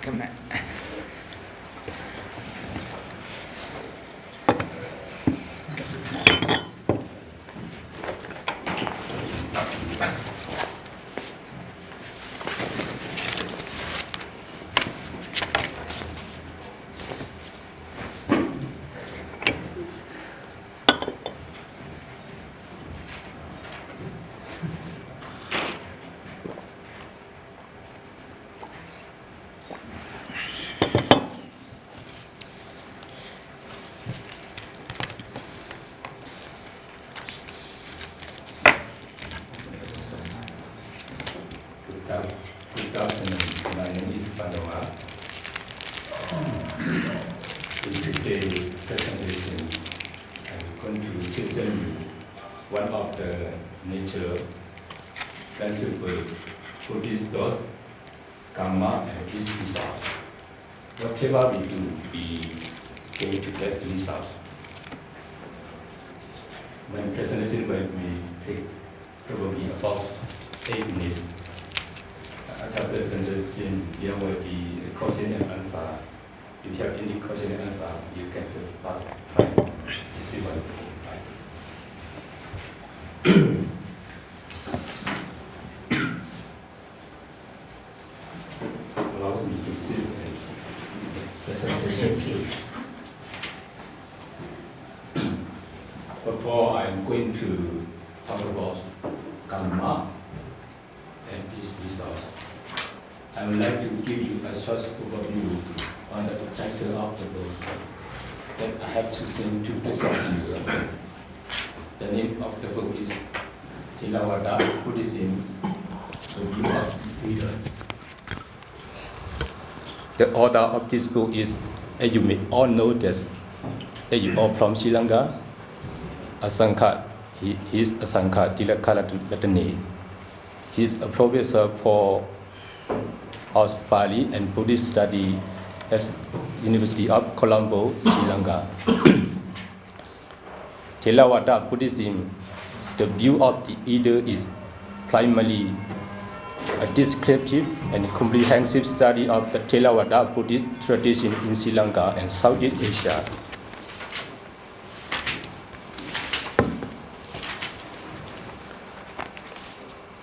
Come on. Good afternoon. My name is Padova. In today's presentation, I'm going to present you one of the nature principles Buddhist laws, karma, and its result. Whatever we do, we going to get results. My presentation will take probably about 8 minutes. After presentation, there will be a question and answer. If you have any question and answer, you can just ask time. You see what allows me to assist presentation. Before I'm going to talk about karma and its results, I would like to give you a short overview on the title of the book that I have chosen to present to you. The name of the book is Theravada Buddhism, the View of Leaders. The author of this book is, as you may all know, as you all from Sri Lanka, Asanka. He is Asanka Tilakaratne. He is a professor for Pali and Buddhist study at University of Colombo, Sri Lanka. Theravada Buddhism, the view of the leader, is primarily a descriptive and comprehensive study of the Theravada Buddhist tradition in Sri Lanka and Southeast Asia.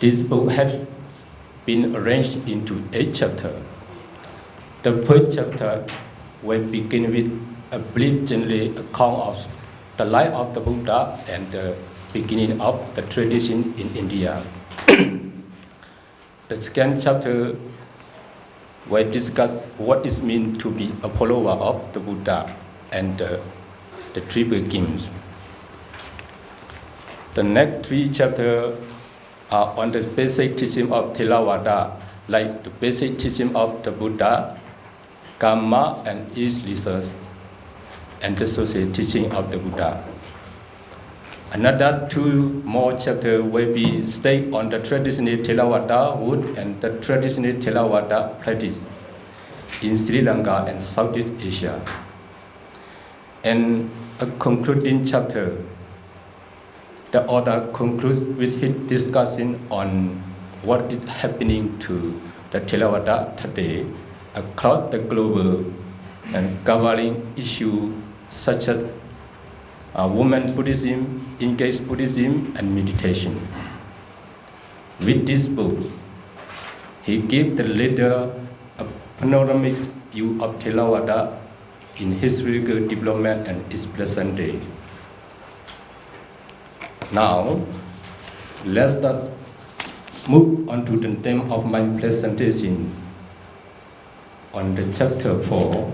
This book has been arranged into 8 chapters. The first chapter will begin with a brief general account of the life of the Buddha and the beginning of the tradition in India. The second chapter will discuss what it means to be a follower of the Buddha and the three beginnings. The next 3 chapters are on the basic teaching of Theravada, like the basic teaching of the Buddha, karma and its results, and the social teaching of the Buddha. Another 2 more chapters will be stayed on the traditional Theravada root and the traditional Theravada practice in Sri Lanka and Southeast Asia. And a concluding chapter, the author concludes with his discussion on what is happening to the Theravada today across the globe and covering issues such as women Buddhism, engaged Buddhism, and meditation. With this book, he gives the reader a panoramic view of Theravada in historical development and its present day. Now, let's move on to the theme of my presentation on the chapter 4.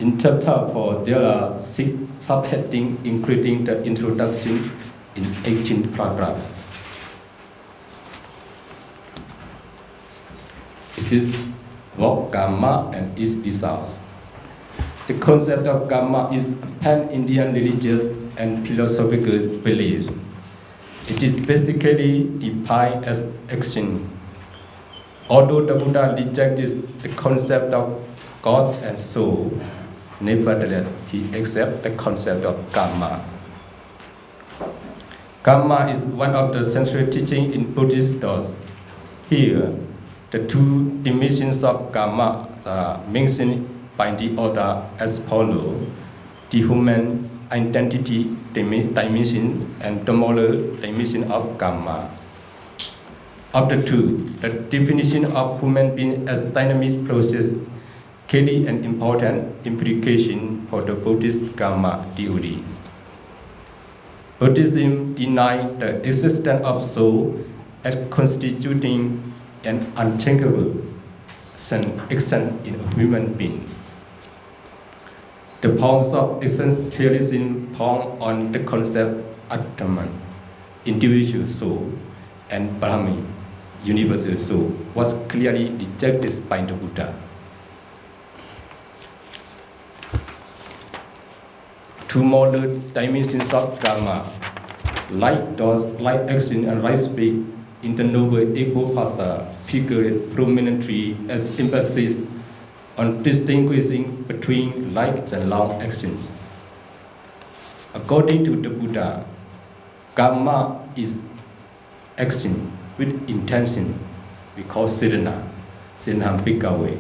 In chapter 4, there are 6 subheadings, including the introduction in 18 paragraphs. This is what Karma and its results. The concept of Karma is a pan-Indian religious and philosophical belief. It is basically defined as action. Although the Buddha rejected the concept of God and soul, nevertheless, he accepts the concept of karma. Karma is one of the central teachings in Buddhist thought. Here, the 2 dimensions of karma are mentioned by the author as follows: the human identity dimension and the moral dimension of karma. Of the 2, the definition of human being as dynamic process carry an important implication for the Buddhist karma theory. Buddhism denies the existence of soul as constituting an unchangeable action in human beings. The forms of existentialism found on the concept Atman, individual soul, and Brahman, universal soul, was clearly rejected by the Buddha. 2 moral dimensions of karma, like thoughts, like action, and right speech, in the noble Ego Phasa figure prominently as emphasis on distinguishing between right and wrong actions. According to the Buddha, karma is action with intention. We call sedana, senham bhikkhave.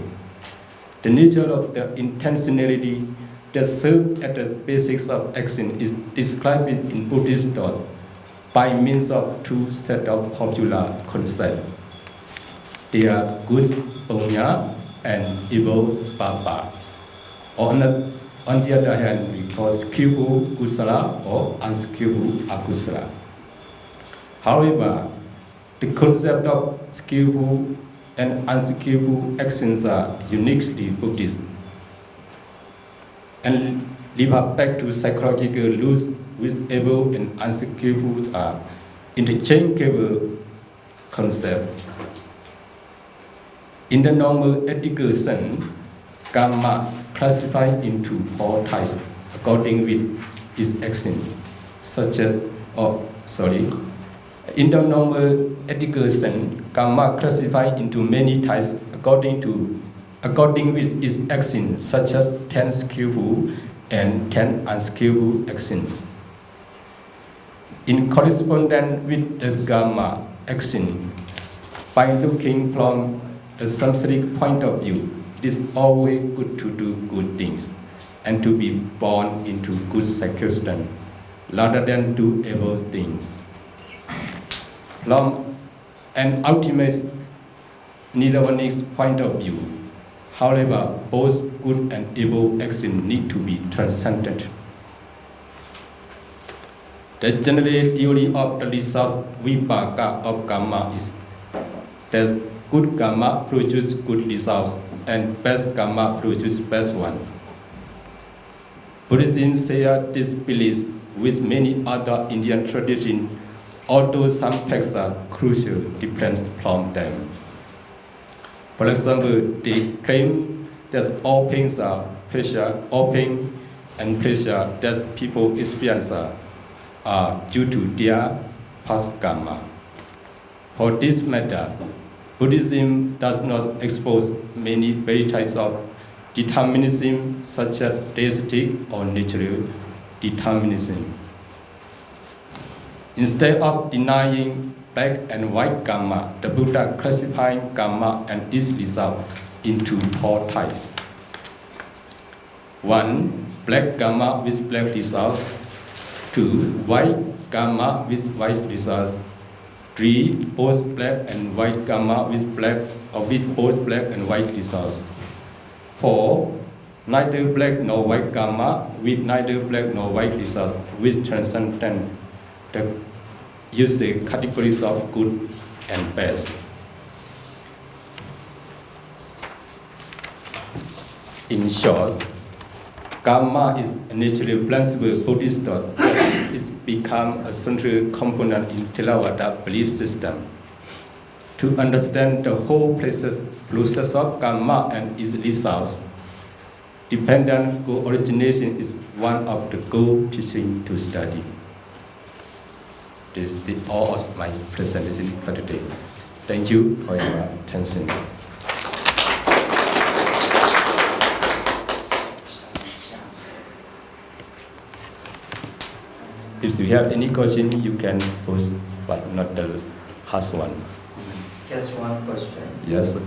The nature of the intentionality that serves at the basics of action is described in Buddhist thought by means of 2 sets of popular concepts. They are good punya and evil papa. On the other hand, we call skillful kusala or unskillful akusala. However, the concept of skillful and unskillful actions are uniquely Buddhist and revert back to psychological rules with able and unskillful are interchangeable concepts. In the normal ethical sense, karma classified into 4 types according with its action, such as, in the normal ethical sense, karma classified into many types according with its action, such as 10 skillful and 10 unskillful actions. In correspondence with the karma action, by looking from the samsaric point of view, it is always good to do good things and to be born into good circumstance rather than do evil things. From an ultimate nirvanic point of view, however, both good and evil actions need to be transcended. The general theory of the results vipaka of karma is that good karma produces good results and bad karma produces bad one. Buddhism shares this belief with many other Indian traditions, although some facts are crucial different from them. For example, they claim that all pains are pleasure, all pain and pleasure that people experience are due to their past karma. For this matter, Buddhism does not expose many varieties of determinism such as theistic or natural determinism. Instead of denying black and white karma, the Buddha classified karma and its result into 4 types. 1. Black karma with black results. 2. White karma with white results. 3. Both black and white karma with both black and white results. 4. Neither black nor white karma with neither black nor white results, which transcend the usual categories of good and bad. In short, Karma is a naturally principle Buddhist thought that it's become a central component in Theravada belief system. To understand the whole process of karma and its results, dependent co-origination is one of the goal teaching to study. This is all of my presentation for today. Thank you for your attention. If you have any question, you can post, but not the last one. Just one question. Yes. You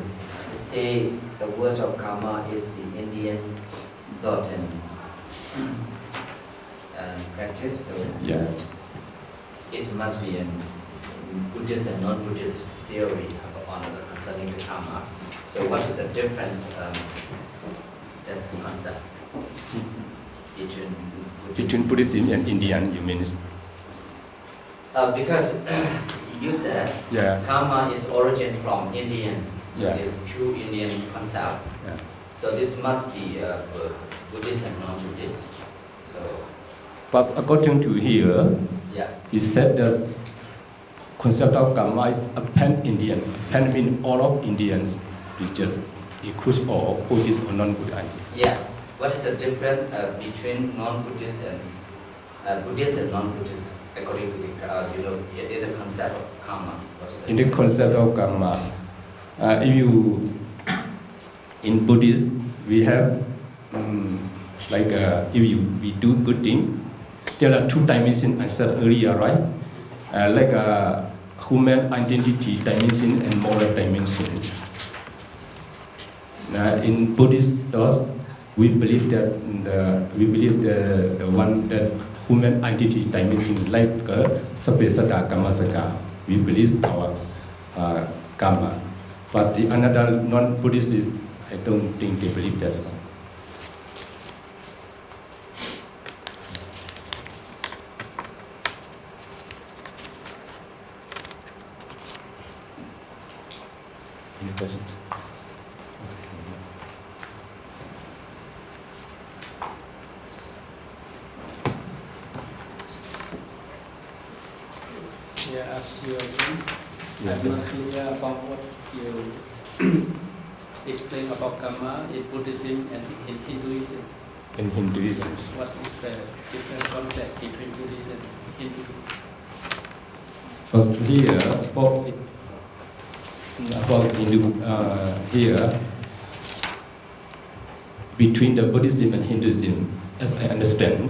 say the word of karma is the Indian thought and practice, so Yeah. it must be a Buddhist and non-Buddhist theory concerning the karma. So what is the different that's the concept Between Buddhism and Indian, you mean? because you said Yeah. karma is origin from Indian, so Yeah. it's pure Indian concept. Yeah. So this must be Buddhist and non-Buddhist. So But according to here, yeah, he said that concept of karma is a pan-Indian. Pan means all of Indians, which just includes all Buddhist or non-Buddhist. yeah. What is the difference between non-Buddhist and Buddhist and non-Buddhist according to the in the concept of karma? What is In the concept of karma, if you in Buddhist we have if we do good thing, there are two dimensions I said earlier, right? Like a human identity dimension and moral dimensions. In Buddhist thought, we believe that the one that human identity dimension like Sabesada Kamasaka. We believe our karma. But the another non-Buddhist is, I don't think they believe that one. Any questions? Yeah, as you again, Yes. I'm not clear about what you explain about karma in Buddhism and in Hinduism. In Hinduism. What is the different concept between Buddhism and Hinduism? First here, about Hindu, here, between the Buddhism and Hinduism, as I understand,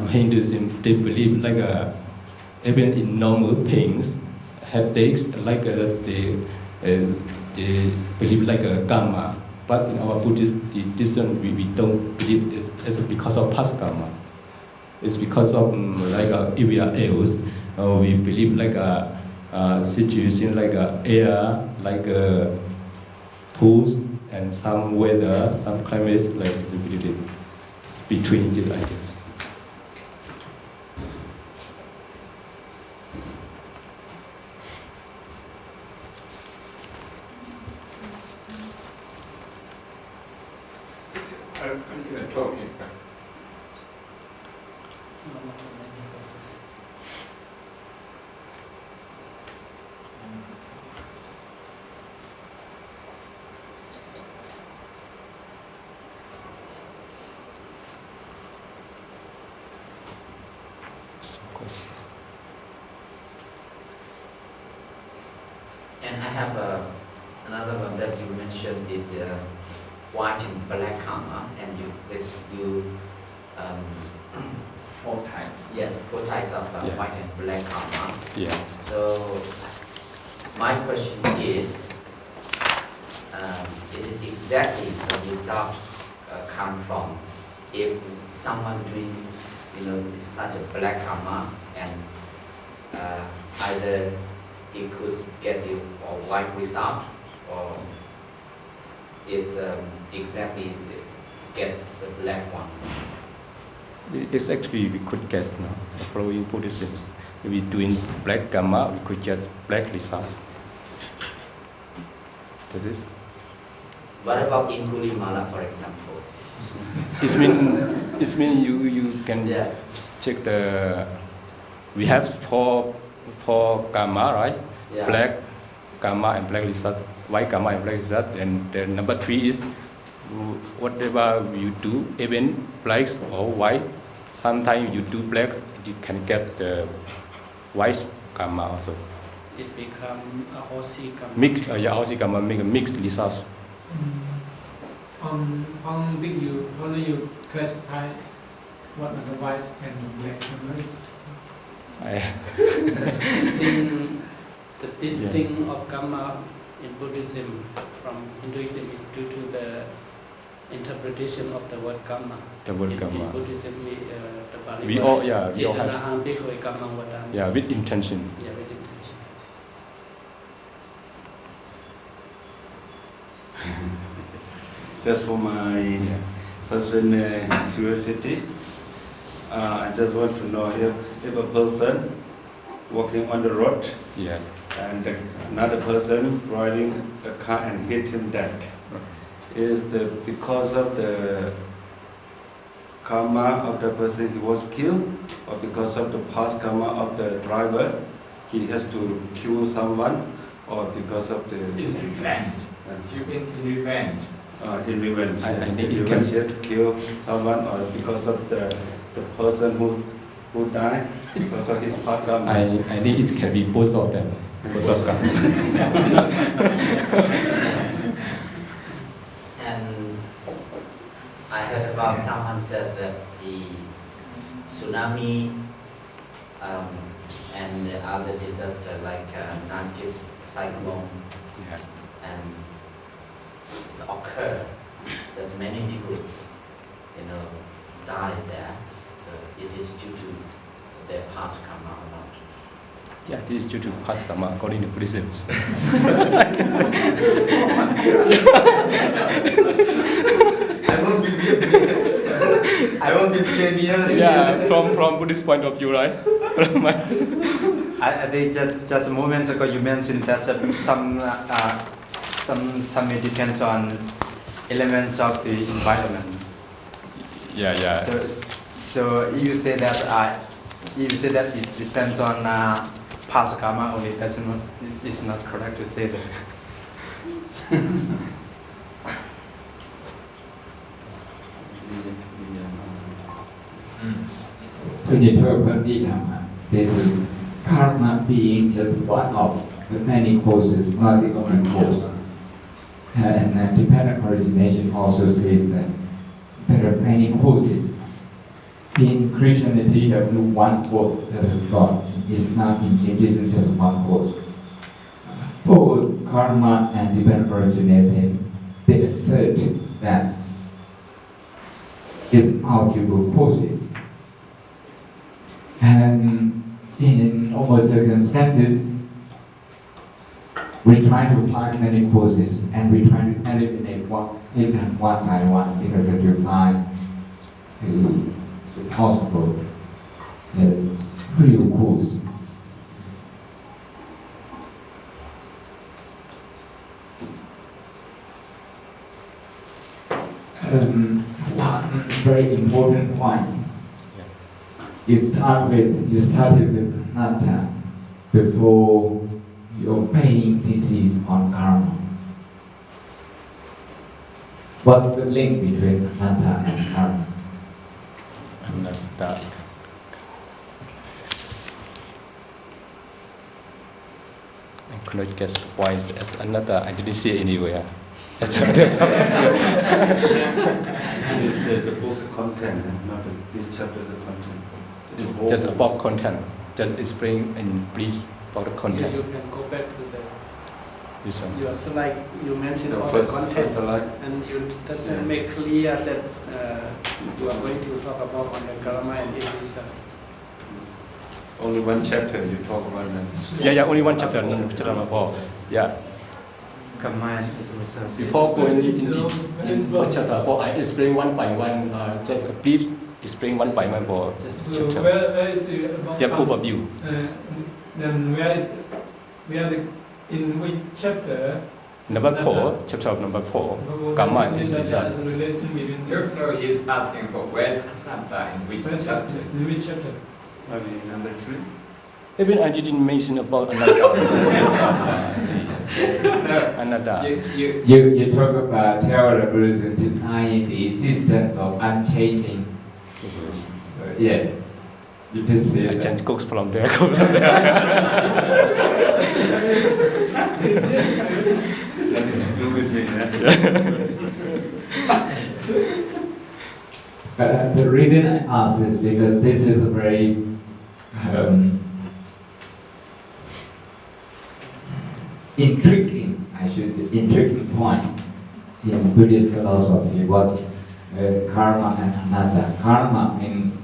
Hinduism, they believe like even in normal pains, headaches, like they believe like a karma. But in our Buddhist tradition, we don't believe it's because of past karma. It's because of if we are ill, we believe like a situation like air, like pools, and some weather, some climates like stability. It's between these ideas. I'm talking. And I have another one that you mentioned, the white and black karma, and you Four times. yes, four types of Yeah. white and black karma. Yeah. So my question is it exactly the result come from if someone doing such a black karma and either he could get the white result or it's exactly gets the black one. It's actually, we could guess now, following Buddhism. If we doing black karma, we could get black results. This is? What about Ingulimala, for example? It mean you can Yeah. check the. We have four gamma, right? Yeah. Black gamma and black result, white gamma and black result, and the number 3 is whatever you do, even blacks or white. Sometimes you do blacks, you can get the white gamma also. It become a OC gamma. Mix, also gamma make a mixed result. On big you only you classify what are the whites and black gamma. The distinct of gamma in Buddhism from Hinduism is due to the interpretation of the word gamma. The word In gamma. Buddhism, the Bali We word all, is yeah, we all have. Cetanaham bhikkhave gammam vadami. Yeah, with intention. Yeah, with intention. Just for my personal curiosity, I just want to know if a person walking on the road Yes. and another person riding a car and hit him dead, is because of the karma of the person he was killed, or because of the past karma of the driver he has to kill someone, or because of the In revenge. You mean in revenge? in revenge? I think in it revenge can- he had to kill someone, or because of the person who died because of his past karma. I think it can be both of them. Both of them. And I heard about someone said that the tsunami and the other disaster like Nagit cyclone Yeah. and it's occurred. There's many people, died there. So is it due to their past karma or not? Yeah, this is due to past karma according to Buddhism. I won't believe I won't be scared here. Yeah, from Buddhist point of view, right? I think just moments ago you mentioned that some it depends on elements of the environment. Yeah. So you say that it depends on past karma only. It's not correct to say this. To interpret the Dhamma, this is karma being just one of the many causes, not the only cause. And dependent origination also says that there are many causes. In Christianity, there is one cause, that is God. Islam, in Hinduism, just one cause. Both karma and dependent origination, they assert that it's multiple causes. And in normal circumstances, we try to find many causes and we try to eliminate one by one in order to find the possible real cause. One very important point. You started with anatta before your paying disease on karma. What's the link between anatta and karma? Anatta. I could not guess why it's as anatta. I didn't see it anywhere. That's another topic. It is the book's content, not this chapter's content. It is It's just about content. Just explain in brief about the content. You can go back to This one. your slide. You mentioned The all first the contents, slide. and you doesn't make clear that you are going to talk about on the karma and it. Only one chapter you talk about that. Yeah, only one chapter. Chapter number 4. Yeah. Karma and it was Before going in chapter 4, I explain one by one. Just a brief explain one by one for Just So chapter. where is the about Just overview. then where the in which chapter Number 4, chapter of number 4, karma is There's result. a relation between No, he's asking for where's Anatta in which chapter? In which chapter? Maybe number 3. Even I didn't mention about another. Another. You talk about Theravada Buddhism denying the existence of unchanging. So, yes, you just say I that. change cooks from there. Go from there. Nothing to do with me. The reason I ask is because this is a very intriguing, I should say, intriguing point in Buddhist philosophy was karma and anatta. Karma means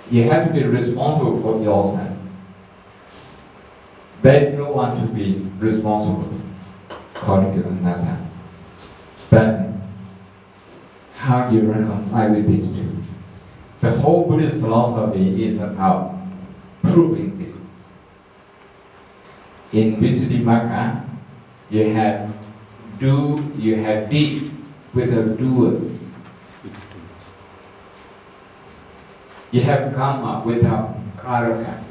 you have to be responsible for yourself. There is no one to be responsible according to anatta. But how do you reconcile with these two? The whole Buddhist philosophy is about proving this. In Visuddhimagga, you have deed with a doer. You have karma without karaka,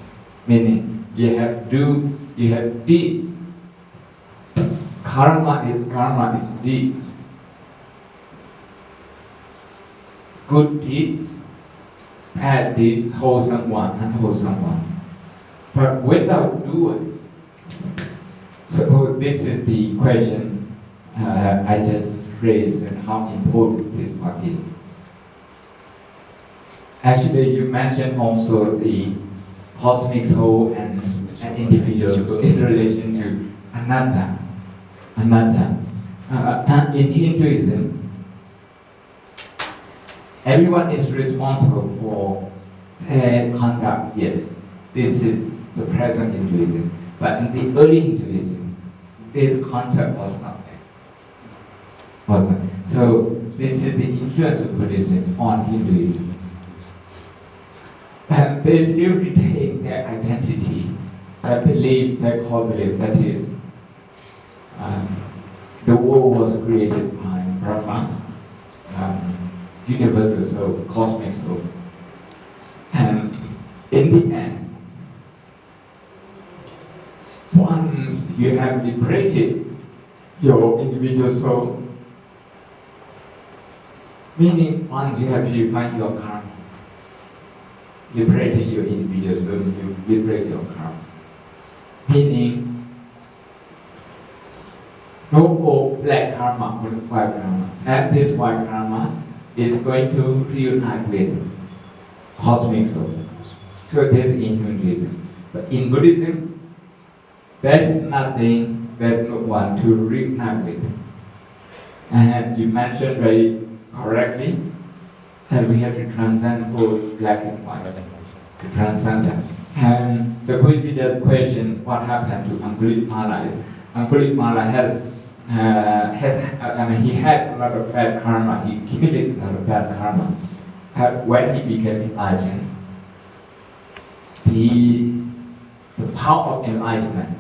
meaning you have deeds. Karma is deeds. Good deeds, bad deeds, wholesome one, unwholesome one. But without doing. So this is the question I just raised and how important this one is. Actually, you mentioned also the cosmic soul and individual soul in relation to anatta. In Hinduism, everyone is responsible for their conduct. Yes, this is the present Hinduism. But in the early Hinduism, this concept was not there. So this is the influence of Buddhism on Hinduism. And they still retain their identity, their belief, their core belief, that is, the world was created by Brahma, universal soul, cosmic soul. And in the end, once you have liberated your individual soul, meaning once you have purified your karma, liberated your individual soul, you liberate your karma. Meaning, no more black karma or white karma. And this white karma is going to reunite with cosmic soul. So this is in Hinduism. But in Buddhism, there's nothing, there's no one to reunite with. And you mentioned very correctly that we have to transcend both black and white, to transcend them. And the Kusida's question, what happened to Angulimala? Angulimala he had a lot of bad karma, he accumulated a lot of bad karma. But when he became enlightened, the power of enlightenment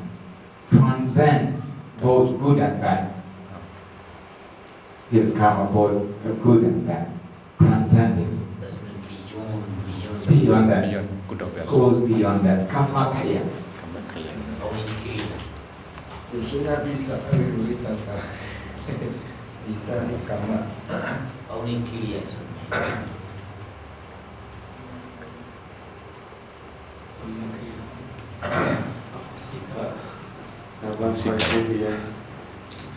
transcends both good and bad. His karma both good and bad, transcending. Beyond that, Beyond good or bad. goes beyond that. Karma kaya. Kira bisa wisata, bisa karma. Only curious. One question here.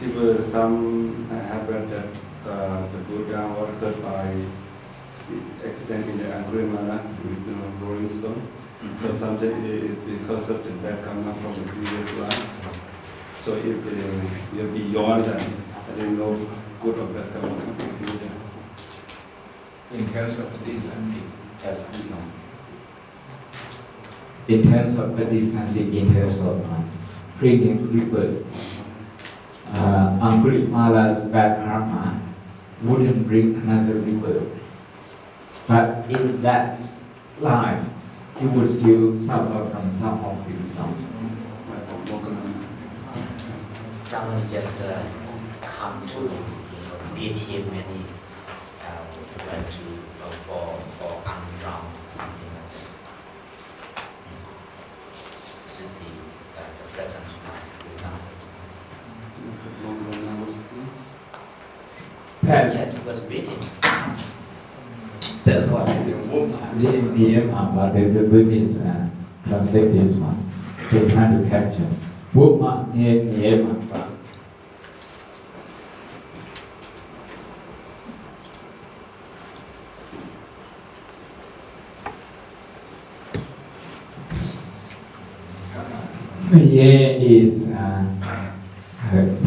People, some have read that the Buddha was hurt by the accident in the Angulimala with the rolling stone. So something because of the bad karma from the previous life. So if you're beyond that, I don't know good or bad karma coming here. In terms of this and as we know. In terms of understanding, in terms of bringing rebirth, Angulimala's bad karma wouldn't bring another rebirth. But in that life, he would still suffer from some of the results. someone just come to beat him and he try to for unwrong something like that. Should be the present result. That's Yes, he was beating. That's what is in Wuma. but the Buddhists translate this one. They try to capture. Wuma is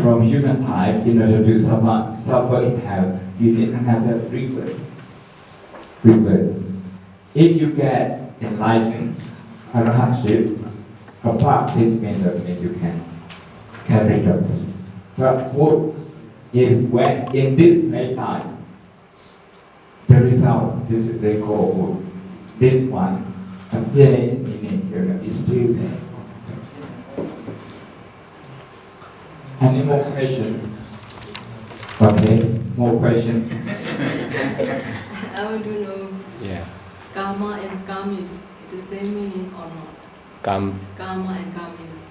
from human type. In order to suffer in hell, you need another rebirth. If you get enlightened, arhatship, apart this method, then you can carry out this. But what is when in this lifetime, the result, this they call wood. This one, appearing in nature, is still there. Any more question? Okay, more question. I want to know, Yeah. karma and karma is the same meaning or not? Kam, Karma and karma is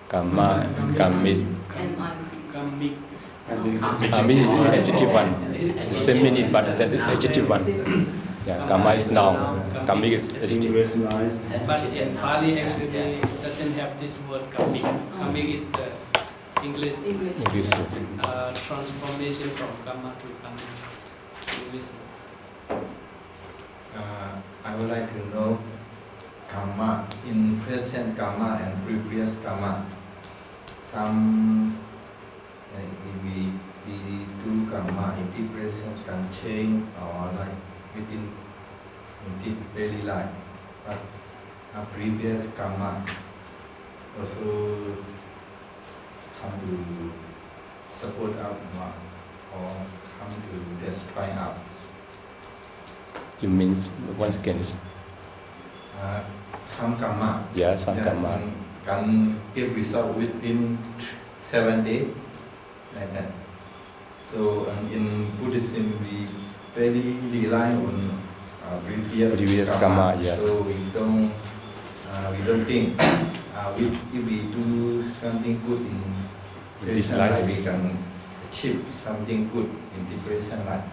Karma, Kamis. M-I-C. Kamik. Kami is adjective one. The same meaning, but that's adjective one. Yeah, Karma is noun. Kami is adjective. Rationalized. But in Pali actually doesn't have this word kamik. Kamik is the English English. English. transformation from karma to kamik. English word. I would like to know karma in present karma and previous karma. Some if we do karma in the present can change or like within the daily life, but a previous karma also come to support up or come to destroy up. You mean once again? Some karma. Yeah, some karma. Can give result within 7 days, like that. So in Buddhism, we very rely on previous karma, yeah. So we don't think if we do something good in This present life. we can achieve something good in the present life.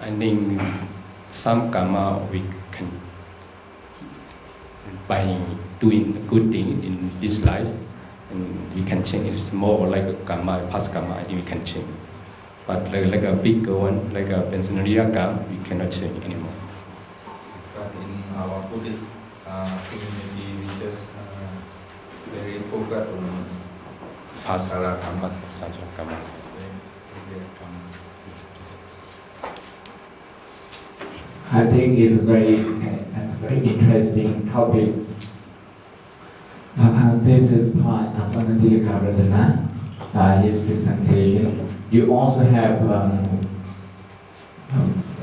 I think some karma we can, by doing a good thing in this life, and we can change. It's more like a karma, past karma. I think we can change. But like a big one, like a pensionaria karma, we cannot change anymore. But in our Buddhist community, we just very focused on Past samsara karma. samsara karma. Previous karma. I think it's very interesting topic. This is by Asanati Karadana, his presentation. You also have a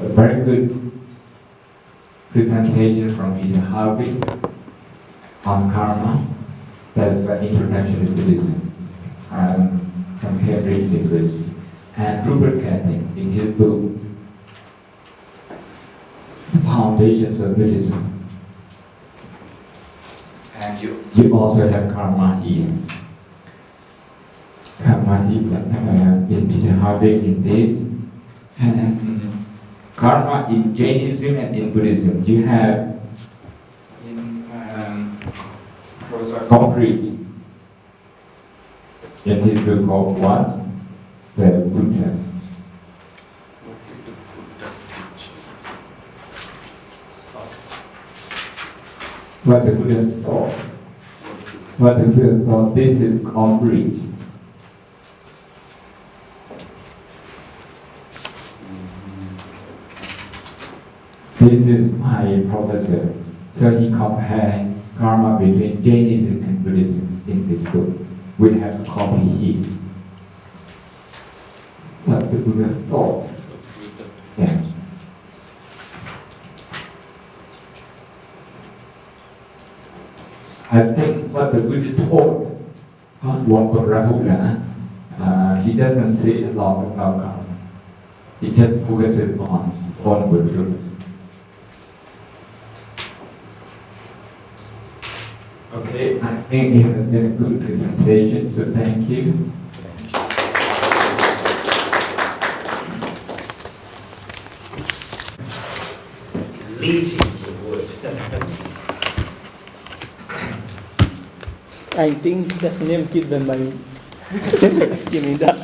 very good presentation from Peter Harvey on karma. That's Introduction to Buddhism from Cambridge University. And Rupert Catting in his book, Foundations of Buddhism. And you also have karma here. Karma here in Peter Harvey in this. And karma in Jainism and in Buddhism. You have in concrete in his book called what? The Buddha. What the Buddha thought. What the Buddha thought, this is concrete. This is my professor. So he compared karma between Jainism and Buddhism in this book. We have a copy here. What the Buddha thought. Yeah. I think what the Buddha taught he doesn't say a lot about karma. He just focuses on Buddhism. Okay, I think it has been a good presentation, so thank you. Leading the wood. I think that's the name given by give me that.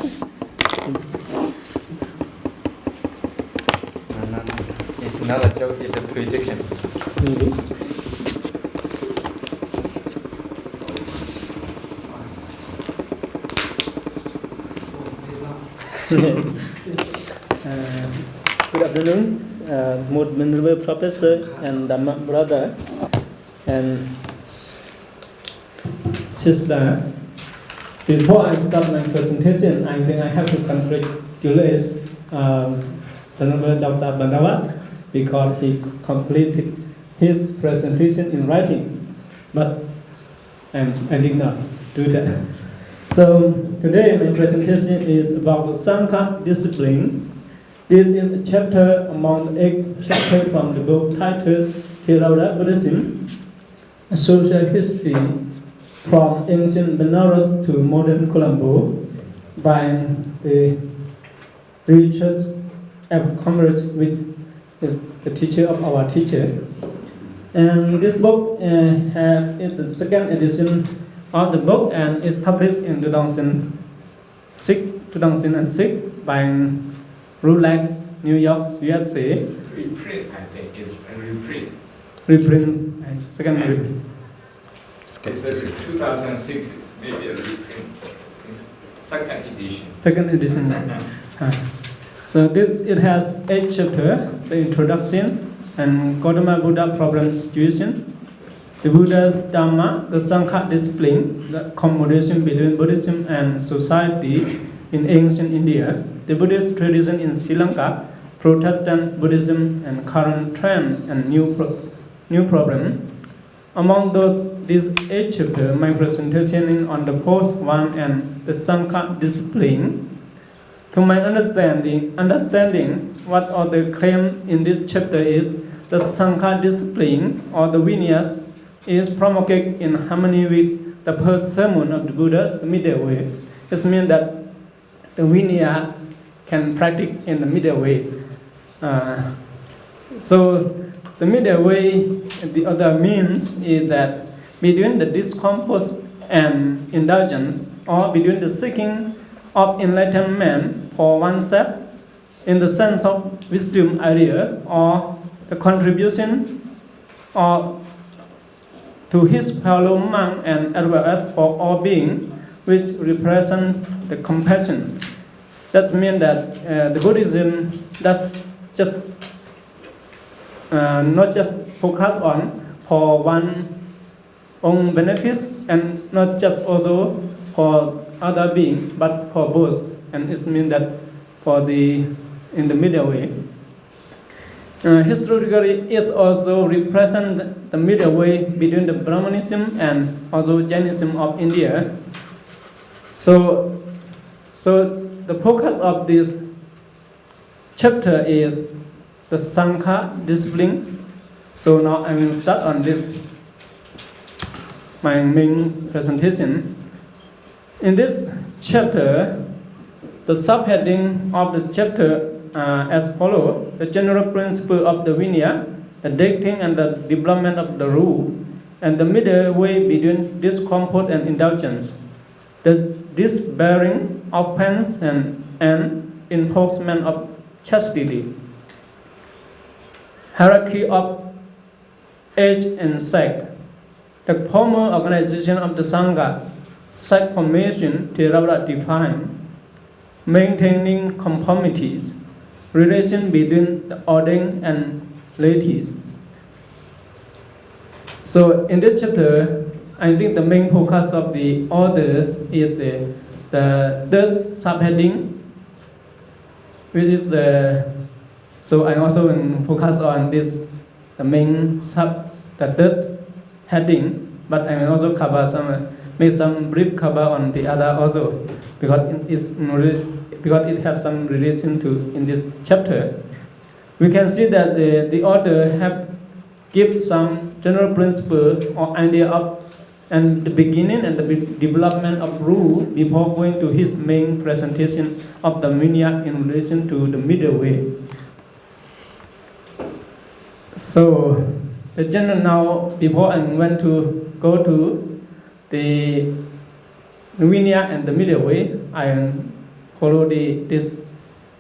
It's not a joke, it's a prediction. Maybe. Good afternoon, most venerable professor and Dhamma brother and sister. Before I start my presentation, I think I have to congratulate Venerable Dr. Bhagavat because he completed his presentation in writing, but I did not do that. So today my presentation is about the Sangha discipline. This is a chapter among the 8 chapters from the book titled Theravada Buddhism, a social history from ancient Benares to modern Colombo by the Richard F. Commerce, which is the teacher of our teacher. And this book is the second edition of the book and is published in 2006 by Rolex, New York, USA. Reprint, I think, is a reprint. Reprint, second reprint. It's a 2006, it's maybe a reprint. It's second edition. Second edition. So it has 8 chapters: the introduction and Gautama Buddha problem situation, the Buddha's Dhamma, the Sangha discipline, the accommodation between Buddhism and society in ancient India, the Buddhist tradition in Sri Lanka, Protestant Buddhism and current trend and new problem. Among these 8 chapters, my presentation is on the fourth one and the Sangha discipline. To my understanding, what are the claim in this chapter is the Sangha discipline or the Vinayas is promulgated in harmony with the first sermon of the Buddha, the middle way. This means that the Vinaya can practice in the middle way. So the middle way, the other means is that between the discomfort and indulgence, or between the seeking of enlightenment for oneself in the sense of wisdom idea, or the contribution or to his fellow monk and as well as for all beings, which represent the compassion. That means that the Buddhism does just not just focus on for one own benefits and not just also for other beings, but for both. And it means that in the middle way. Historically, it also represents the middle way between the Brahmanism and also Jainism of India. So the focus of this chapter is the Sangha discipline. So now I will start on this, my main presentation. In this chapter, the subheading of the chapter as follows: the general principle of the Vinaya, the dictating and the development of the rule, and the middle way between discomfort and indulgence, the disbearing offense and enforcement of chastity, hierarchy of age and sex, the formal organization of the Sangha, sect formation, Theravada define, maintaining conformities, relation between the ordained and laities. So in this chapter, I think the main focus of the authors is the third subheading, which is so I also will focus on this, the third heading, but I will also cover some make some brief cover on the other also, because it has some relation to in this chapter. We can see that the author have give some general principles or idea of and the beginning and the development of rule before going to his main presentation of the Vinaya in relation to the middle way. So the general now, before I went to go to the Vinaya and the middle way, I follow this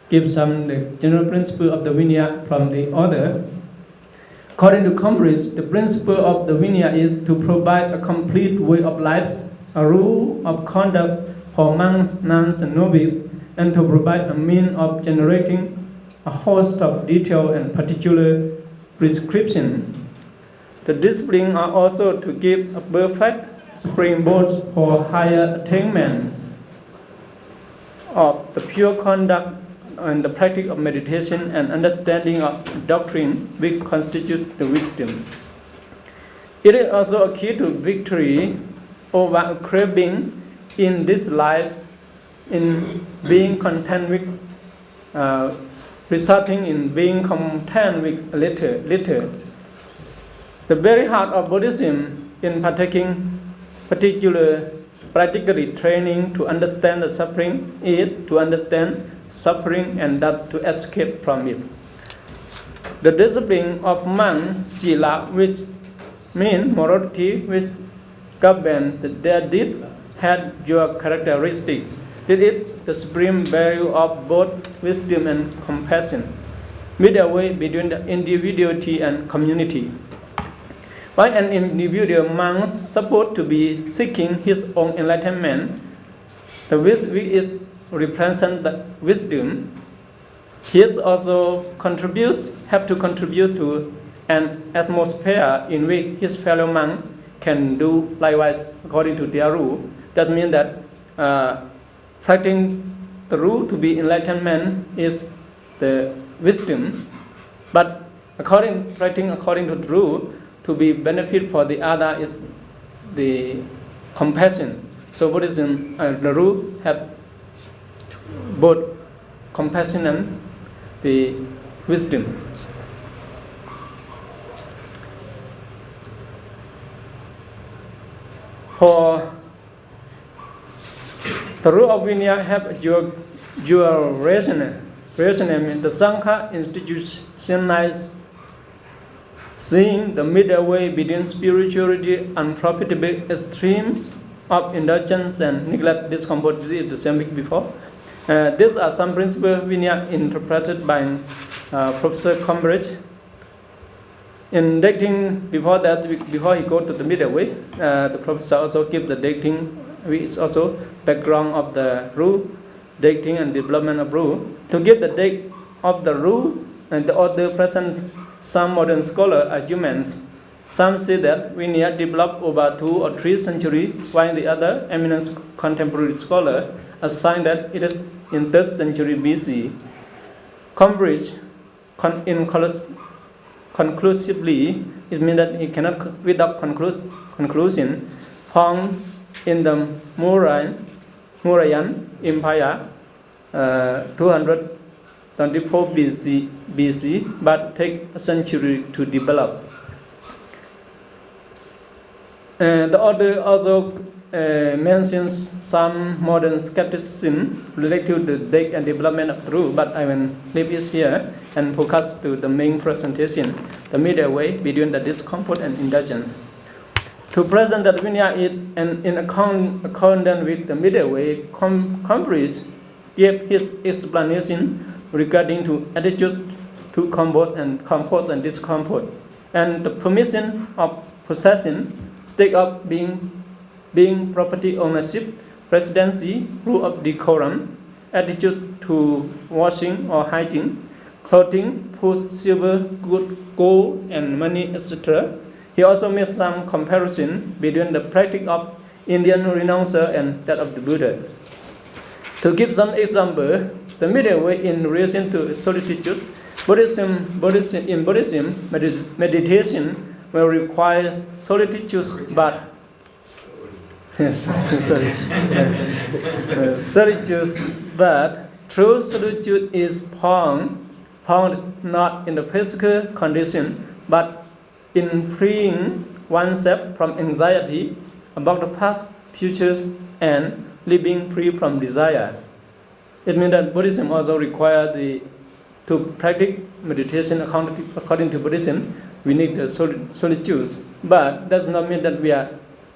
give some the general principle of the Vinaya from the author. According to Cambridge, the principle of the Vinaya is to provide a complete way of life, a rule of conduct for monks, nuns, and novices, and to provide a means of generating a host of detailed and particular prescription. The disciplines are also to give a perfect springboard for higher attainment of the pure conduct and the practice of meditation and understanding of doctrine which constitutes the wisdom. It is also a key to victory over a craving in this life, in being content with, resulting in being content with little. The very heart of Buddhism in practically training to understand the suffering is to understand suffering and that to escape from it. The discipline of man, sila, which means morality, which govern their deed, had your characteristic. It is the supreme value of both wisdom and compassion, midway between the individuality and community. While an individual monk is supposed to be seeking his own enlightenment, the wisdom is represent the wisdom. He also have to contribute to an atmosphere in which his fellow monk can do likewise according to their rule. That means that practicing the rule to be enlightenment is the wisdom, but practicing according to the rule to be benefit for the other is the compassion. So Buddhism, the rule have both compassion and the wisdom. For the rule of Vinaya have dual rationale. The Sangha institutionalized seeing the middle way between spirituality and profitable extremes of indulgence and neglect, discomfort. This is the same week before. These are some principles Vinaya interpreted by Professor Cambridge. In dating, before he go to the middle way, the professor also give the dating, which is also background of the rule, dating and development of rule. To give the date of the rule, and the author present some modern scholar arguments. Some say that Vinaya developed over 2 or 3 centuries, while the other eminent contemporary scholar assign that it is in 3rd century BC. Cambridge conclusively, it means that it cannot, without conclusion, found in the Mauryan Empire 224 BC, but take a century to develop. The author also mentions some modern skepticism related to the date and development of the rule, but I will leave it here and focus to the main presentation, the middle way between the discomfort and indulgence. To present that Vinaya is in accordance with the middle way, Cambridge gave his explanation regarding to attitude to comfort and discomfort, and the permission of possession, state of being property ownership, presidency, rule of decorum, attitude to washing or hygiene, clothing, food, silver, gold, and money, etc. He also made some comparison between the practice of Indian renouncer and that of the Buddha. To give some example, the middle way in relation to solitude, meditation will require solitude, but Yes, sorry. Solitude, but true solitude is found not in the physical condition, but in freeing oneself from anxiety about the past, futures, and living free from desire. It means that Buddhism also requires to practice meditation according to Buddhism. We need the solitude, but does not mean that we are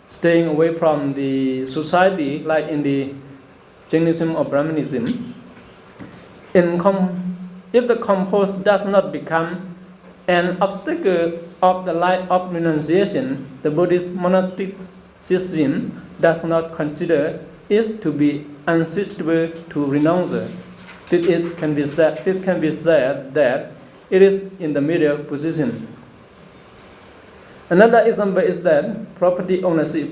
staying away from the society like in the Jainism or Brahmanism. If the compose does not become an obstacle of the light of renunciation, the Buddhist monastic system does not consider it to be unsuitable to renouncers. This can be said that it is in the middle position. Another example is that property ownership.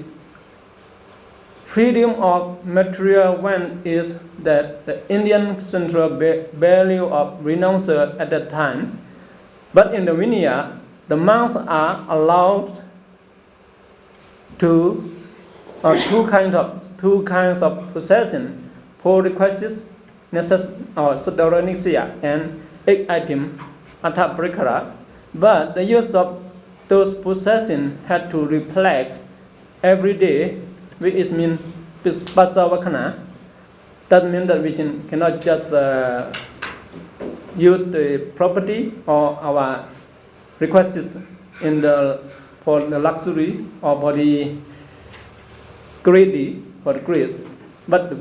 Freedom of material wealth is that the Indian central value of renouncer at that time. But in the Vinaya, the monks are allowed to two kinds of possession: four requests, or Sadaraniksya, and 8 item Atha Prikara. But the use of those possessions had to reflect every day, which it means Pasavakana. That means that we cannot just use the property or our requests for the luxury or for the greedy, for the grace. But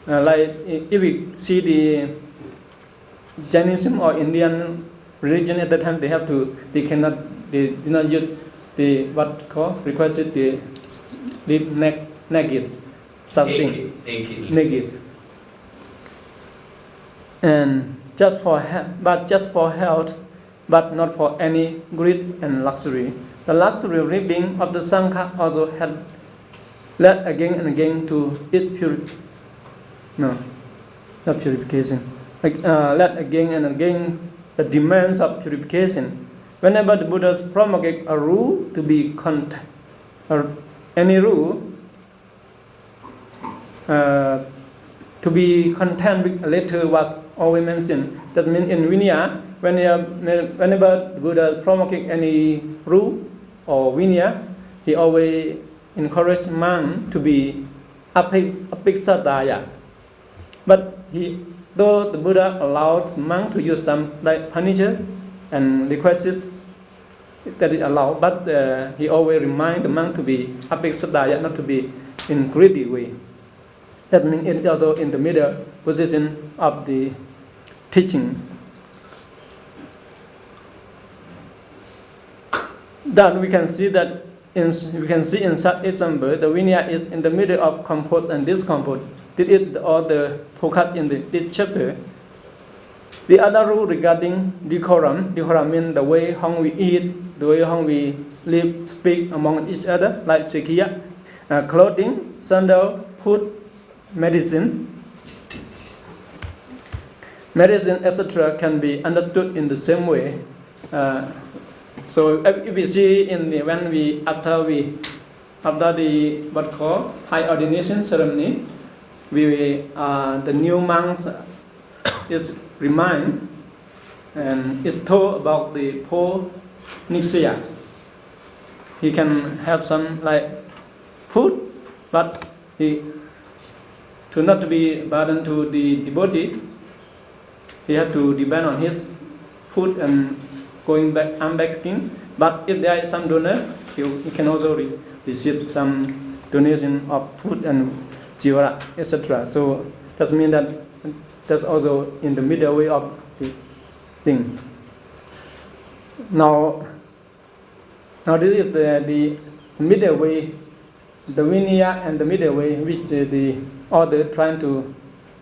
like if we see the Jainism or Indian religion at that time, they do not use the requested the naked something naked, and just for health, but not for any greed and luxury. The luxury living of the Sangha also had led again and again to its purification. Led again and again the demands of purification. Whenever the Buddhas promulgate a rule to be any rule to be content with a letter was always mentioned. That means in Vinaya, whenever the Buddha promulgate any rule or Vinaya, he always encouraged monks to be apiksadaya. But though the Buddha allowed monks to use some like furniture and requests that is allowed, but he always reminds the monk to be apiksadaya, not to be in greedy way. That means it is also in the middle position of the teaching. Then we can see in such example, the Vinaya is in the middle of comfort and discomfort. This is all the focus in this chapter. The other rule regarding decorum means the way how we eat, the way how we live, speak among each other, like Sikhiya, clothing, sandal, food, medicine, etc. can be understood in the same way. So if we see after the high ordination ceremony, the new monks is remind and is told about the poor Niksaya. He can have some like food, but to not to be burden to the devotee, he have to depend on his food and going back unpacking. But if there is some donor, he can also receive some donation of food and jivara, etc. So that means that that's also in the middle way of the thing. Now this is the middle way, the Vinaya and the middle way, which the author trying to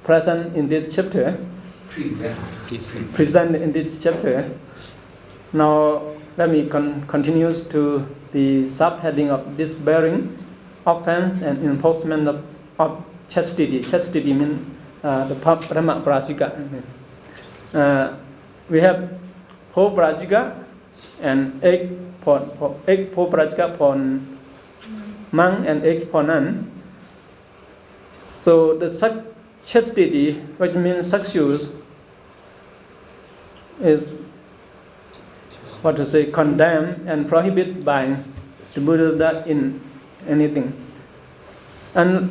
present in this chapter. Present in this chapter. Now let me continue to the subheading of this bearing, offense and enforcement of chastity. Chastity means the Brahma Prajika. We have 4 Prajika and 8 Prajika monk and 8 for nun. So the chastity, which means sexuals, is condemned and prohibited by the Buddha in anything. And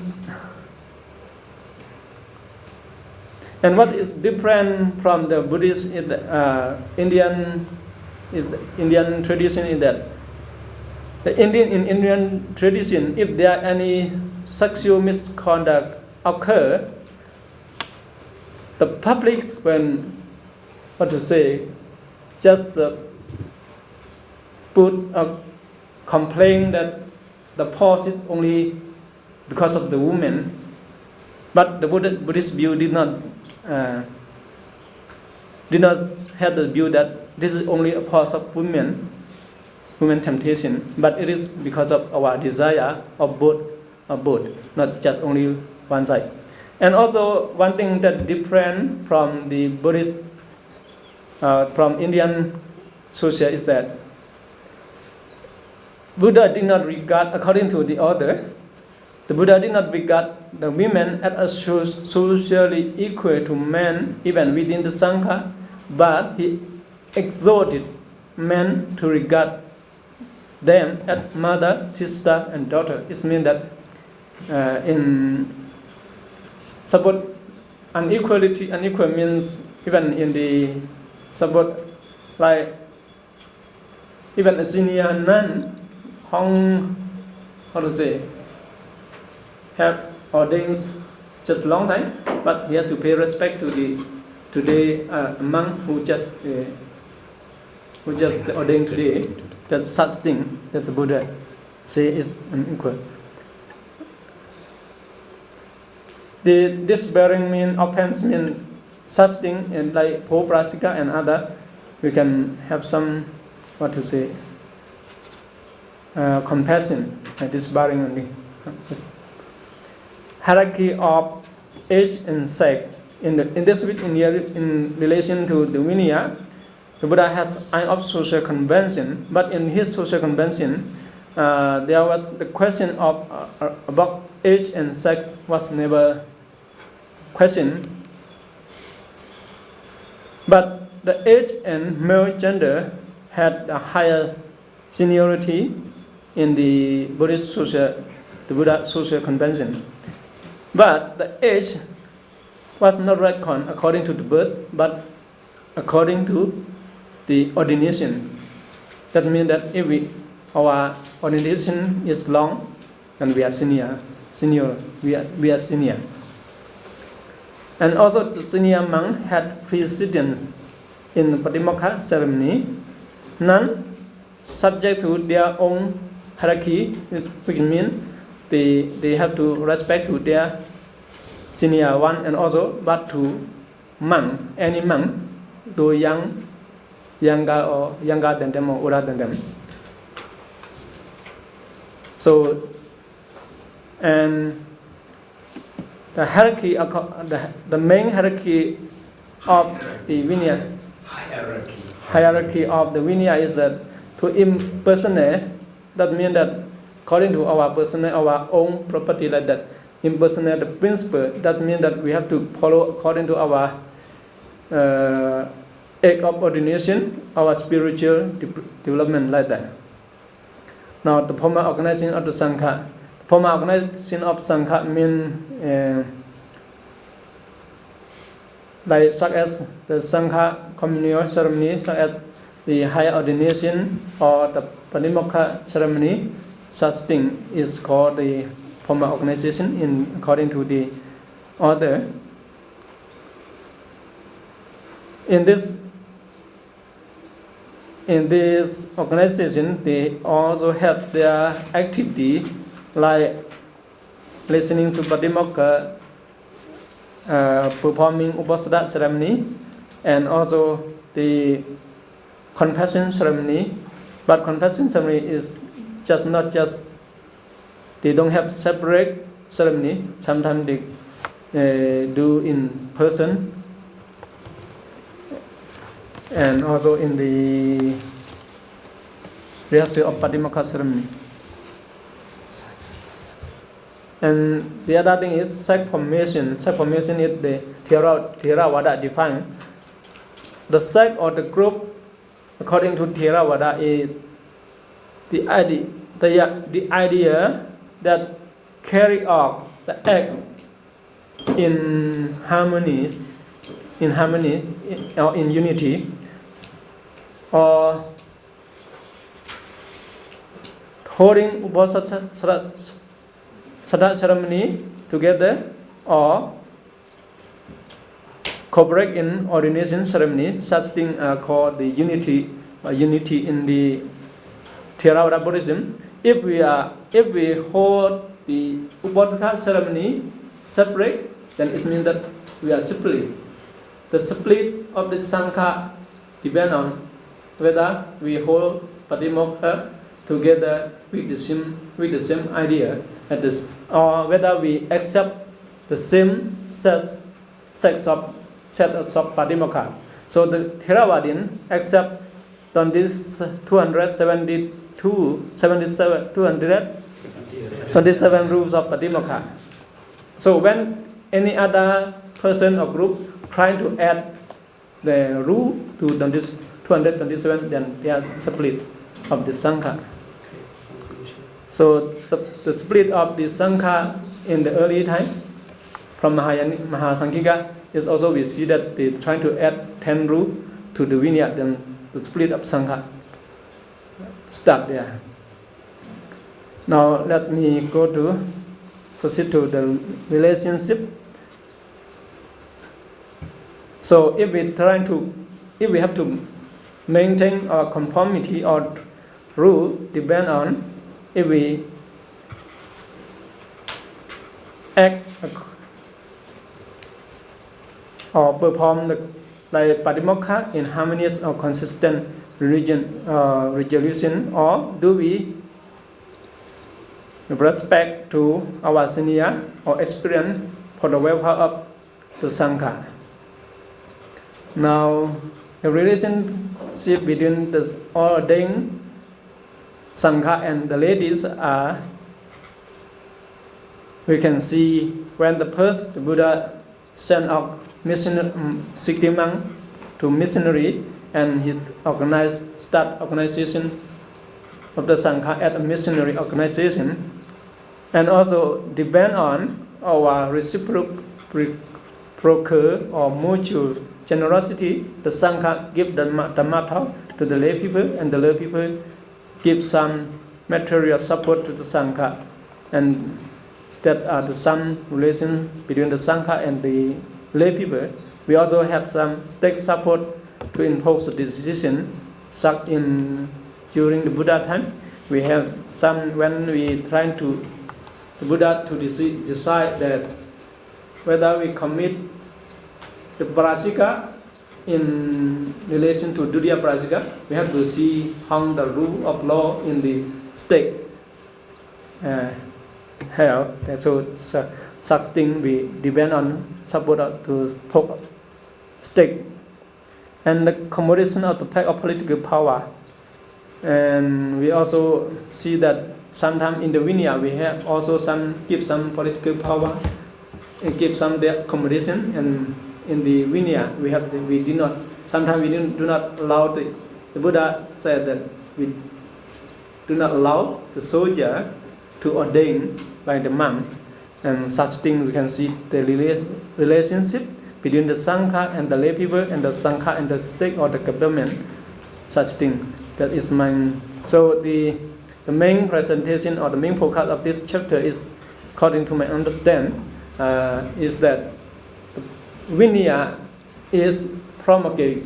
what is different from the Buddhist is the Indian tradition is that in Indian tradition, if there are any sexual misconduct occur, the public when just put a complaint that the cause is only because of the woman, but the Buddhist view did not have the view that this is only a cause of women temptation, but it is because of our desire of both, not just only one side. And also one thing that different from the Buddhist, from Indian social is that Buddha did not regard, according to the author, the Buddha did not regard the women as socially equal to men even within the Sangha, but he exhorted men to regard them as mother, sister, and daughter. It means that in support unequal means even in the support, like even a senior nun, have ordained just long time, but we have to pay respect to the today monk who just ordained today. That such thing that the Buddha say is unequal. This bearing mean offense mean such thing, and like Prasika and other, we can have some compassion at this bearing only. Hierarchy of age and sex in relation to the Vinaya. The Buddha has kind of social convention, but in his social convention, there was the question of about age and sex was never questioned. But the age and male gender had a higher seniority in the Buddhist the Buddha social convention. But the age was not reckoned according to the birth, but according to the ordination. That means that if our ordination is long, then we are senior. We are senior. And also the senior monk had precedence in the Patimokkha ceremony. None subject to their own hierarchy, which means they have to respect to their senior one, and also but to monk, any monk, though younger than them or older than them. So, and the hierarchy, the main hierarchy of the Vinaya, hierarchy of the Vinaya is that to impersonate. That means that according to our own property, like that, impersonate the principle. That means that we have to follow according to our act of ordination, our spiritual development, like that. Now, the formal organizing of the Sangha. Formal organizing of Sangha means like such as the Sangha communal ceremony, such as the high ordination or the Patimokkha ceremony. Such thing is called the formal organization according to the order. In this organization, they also have their activity like listening to Patimokkha, performing Upasada ceremony, and also the confession ceremony. But confession ceremony is not just they don't have separate ceremony. Sometimes they do in person, and also in the rehearsal of Patimokkha ceremony. And the other thing is sect formation. Sect formation is the Theravada defined. The sect or the group, according to Theravada, is the idea that carry out the act in harmony, or in unity, or holding Uposatha ceremony together, or cooperate in ordination ceremony. Such things are called the unity in the Theravada Buddhism. If we hold the Uposatha ceremony separate, then it means that we are split. The split of the Sangha depends on whether we hold Patimokkha together with the same idea, or whether we accept the same set of Patimokkha. So the Theravadin accept on this 227 rules of Patimokkha. So when any other person or group trying to add the rule to 227, then they are split of the Sangha. So the split of the Sangha in the early time from Mahasanghika is also we see that they trying to add 10 rules to the Vinaya, then the split of Sangha start there. Now let me proceed to the relationship. So if we have to maintain our conformity or rule, depend on if we act or perform the Patimokkha in harmonious or consistent resolution, or do we respect to our senior or experience for the welfare of the Sangha. Now, the relationship between the ordained Sangha and the ladies are, we can see when the Buddha sent out 60 monks to missionary, and he start organization of the Sangha at a missionary organization, and also depend on our reciprocal or mutual generosity. The Sangha give the Dhamma talk to the lay people, and the lay people give some material support to the Sangha, and that are the some relation between the Sangha and the lay people. We also have some state support to impose the decision such in during the Buddha time. We have some when we trying to the Buddha to decide that whether we commit the parajika in relation to Dudya parajika, we have to see how the rule of law in the state held. So such thing we depend on support to talk state, and the combination of the type of political power. And we also see that sometimes in the Vinaya we have also give some political power and give some their combination, and in the Vinaya we do not allow the Buddha said that we do not allow the soldier to ordain by the monk, and such thing we can see the relationship between the Sangha and the lay people, and the Sangha and the state or the government. Such thing that is mine. So the main presentation or the main focus of this chapter is, according to my understanding, is that Vinaya is promulgated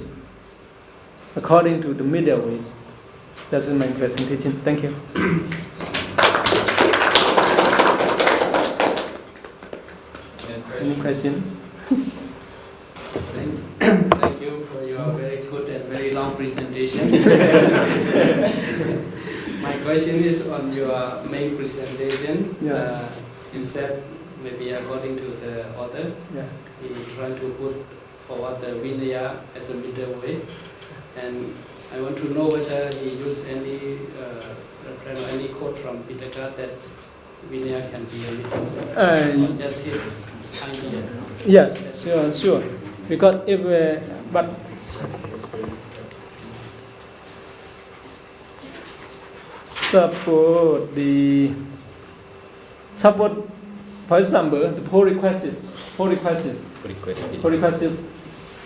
according to the middle ways. That's my presentation. Thank you. Any question? Thank you for your very good and very long presentation. My question is on your main presentation. Yeah. You said maybe according to the author, he tried to put forward the Vinaya as a middle way, and I want to know whether he used any reference or any quote from Pitaka that Vinaya can be a little bit, Uh, or just his idea. Yes, sure. Because if but support, for example, the pull requests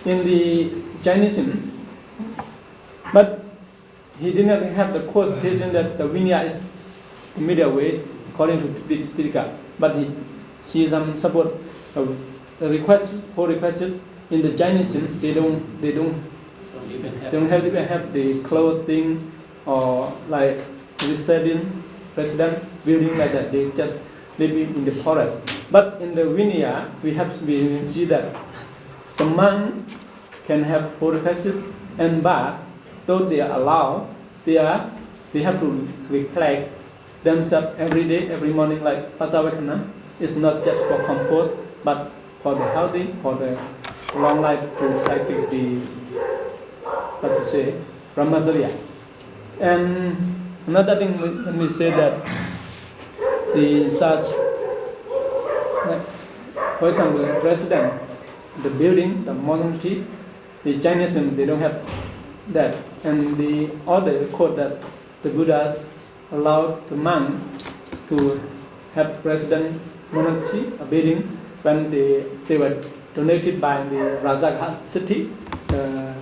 in the Jainism, but he did not have the quotation that the Vinaya is the middle way according to Pitaka, but he sees some support. The requests, pull requests in the Jainism, they don't even have the clothing or like resident building like that. They just live in the forest. But in the Vinaya, we see that the monk can have pull requests, and but though they are allowed, they have to reflect themselves every day, every morning, like Pasavakana. It's not just for comfort, but for the healthy, for the long life to practice the Brahmacharya. And another thing, when we say that for example, resident, the building, the monastery, the Jainism, they don't have that. And the other quote that the Buddhas allowed the monk to have resident monastery, a building, when they were donated by the Rajaghat city, the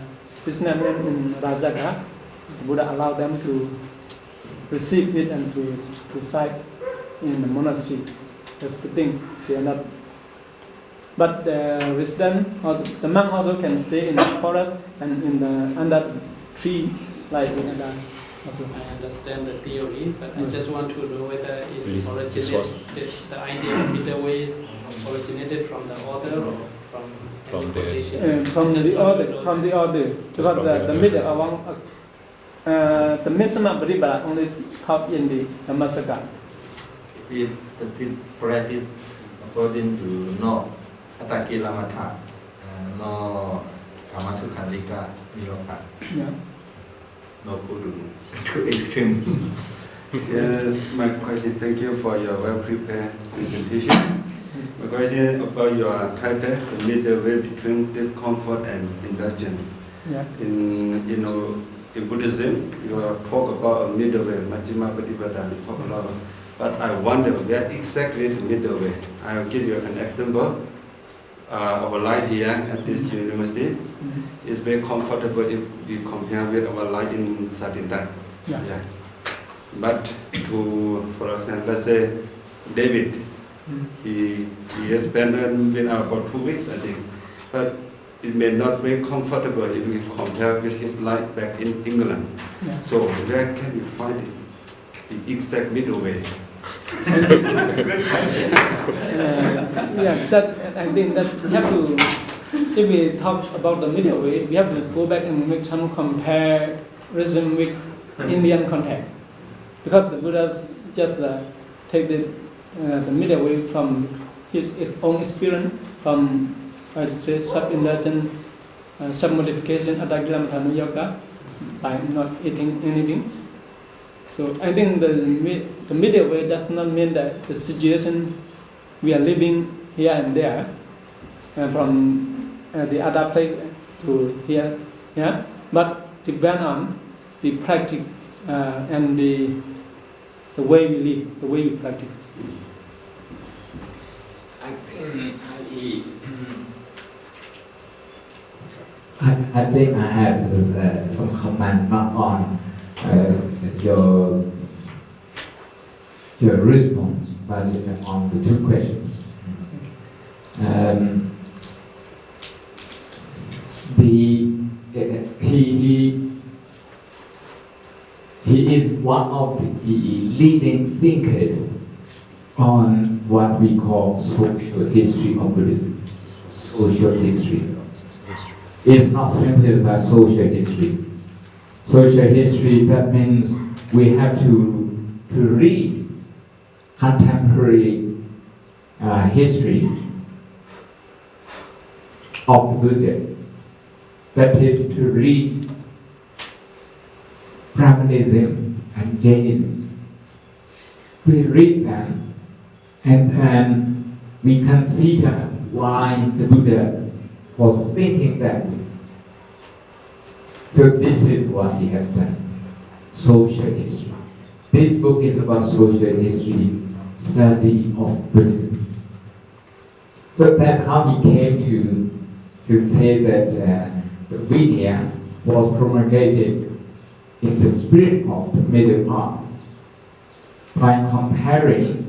businessmen in Rajaghat. The Buddha allowed them to receive it and to reside in the monastery. That's the thing. They are not. But the resident or the monk also can stay in the forest and in the under tree like in the also. I understand the theory, but I just want to know whether This was- the idea of middle way is originated from the author or From the- interpretation? From Just the want order, to know from that. the order, because from the the middle along, the Mishnah Paribara only come in the Dhammasaka. It practice according to no Atakila Mata, no Kamasukandika, Yeah. no Kudu, too extreme. Yes, my question, thank you for your well-prepared presentation. My question about your title, the middle way between discomfort and indulgence. Yeah. In Buddhism, you talk about a middle way, Majjhima Patipada, you talk a lot about. But I wonder where exactly the middle way. I will give you an example. Our life here at this university is very comfortable if we compare with our life in Satintan. Yeah. But for example, let's say David, he has spent with us about 2 weeks, I think. But it may not be comfortable if we compare with his life back in England. Yeah. So where can we find the exact middle way? That I think that we have to, if we talk about the middle way, we have to go back and make some comparison with Indian context, because the Buddhas just take the middle way from his own experience, from sub-indulgence, sub-modification, adagila yoga, by not eating anything. So I think the middle way does not mean that the situation we are living here and there, from the other place to here, but depend on the practice and the way we live, the way we practice. I think I have some comment not on your response, but on the two questions. He is one of the leading thinkers on what we call social history of Buddhism. Social history. It's not simply about social history. Social history, that means we have to read contemporary history of the Buddha. That is to read Brahmanism and Jainism. We read them And then we consider why the Buddha was thinking that way. So this is what he has done. Social history. This book is about social history, study of Buddhism. So that's how he came to say that the Vinaya was promulgated in the spirit of the middle path by comparing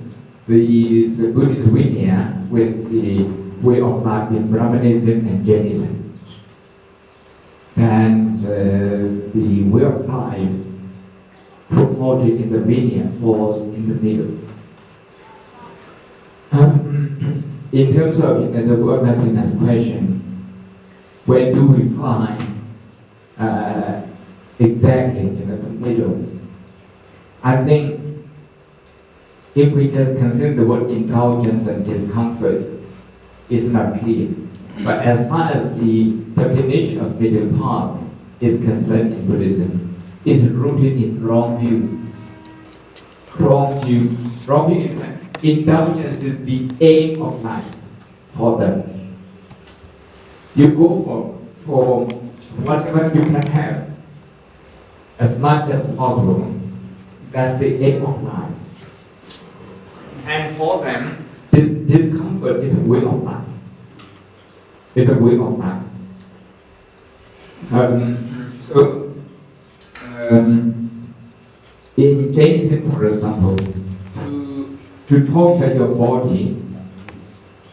the Buddhist Vinaya with the way of life in Brahmanism and Jainism. And the way of life promoted in the Vinaya falls in the middle. In terms of the Workasina's question, where do we find exactly the middle? I think if we just consider the word indulgence and discomfort, it's not clear. But as far as the definition of middle path is concerned in Buddhism, it's rooted in wrong view. Wrong view. Wrong view is indulgence is the aim of life for them. You go for whatever you can have as much as possible. That's the aim of life. And for them, discomfort is a way of life. It's a way of life. In Jainism, for example, to torture your body